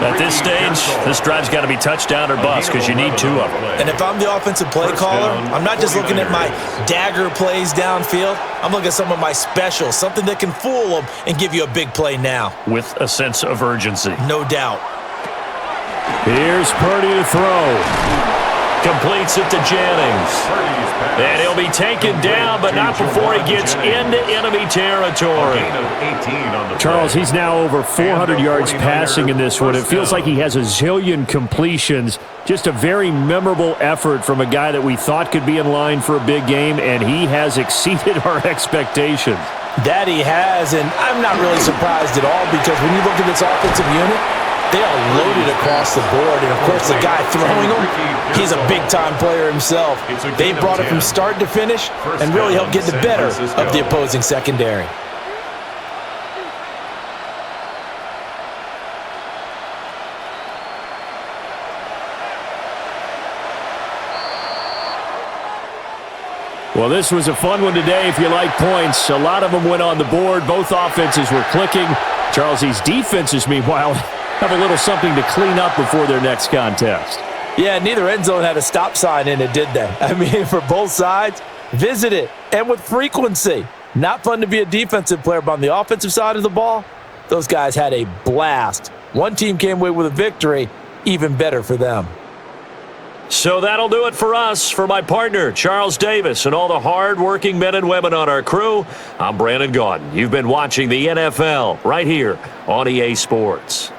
At this stage, this drive's got to be touchdown or bust because you need two of them. And if I'm the offensive play caller, I'm not just looking at my dagger plays downfield. I'm looking at some of my specials, something that can fool them and give you a big play now. With a sense of urgency. No doubt. Here's Purdy to throw. Completes it to Jennings. And he'll be taken down, but not before he gets into enemy territory. Charles, he's now over 400 yards passing in this one. It feels like he has a zillion completions. Just a very memorable effort from a guy that we thought could be in line for a big game, and he has exceeded our expectations. That he has, and I'm not really surprised at all because when you look at this offensive unit, they are loaded across the board, and of course the guy throwing them, he's a big-time player himself. They brought it from start to finish and really helped get the better of the opposing secondary. Well, this was a fun one today if you like points. A lot of them went on the board. Both offenses were clicking. Charles, these defenses, meanwhile, have a little something to clean up before their next contest. Yeah, neither end zone had a stop sign in it, did they? I mean, for both sides, visit it, and with frequency. Not fun to be a defensive player, but on the offensive side of the ball, those guys had a blast. One team came away with a victory, even better for them. So that'll do it for us. For my partner, Charles Davis, and all the hard-working men and women on our crew, I'm Brandon Gaudin. You've been watching the NFL right here on EA Sports.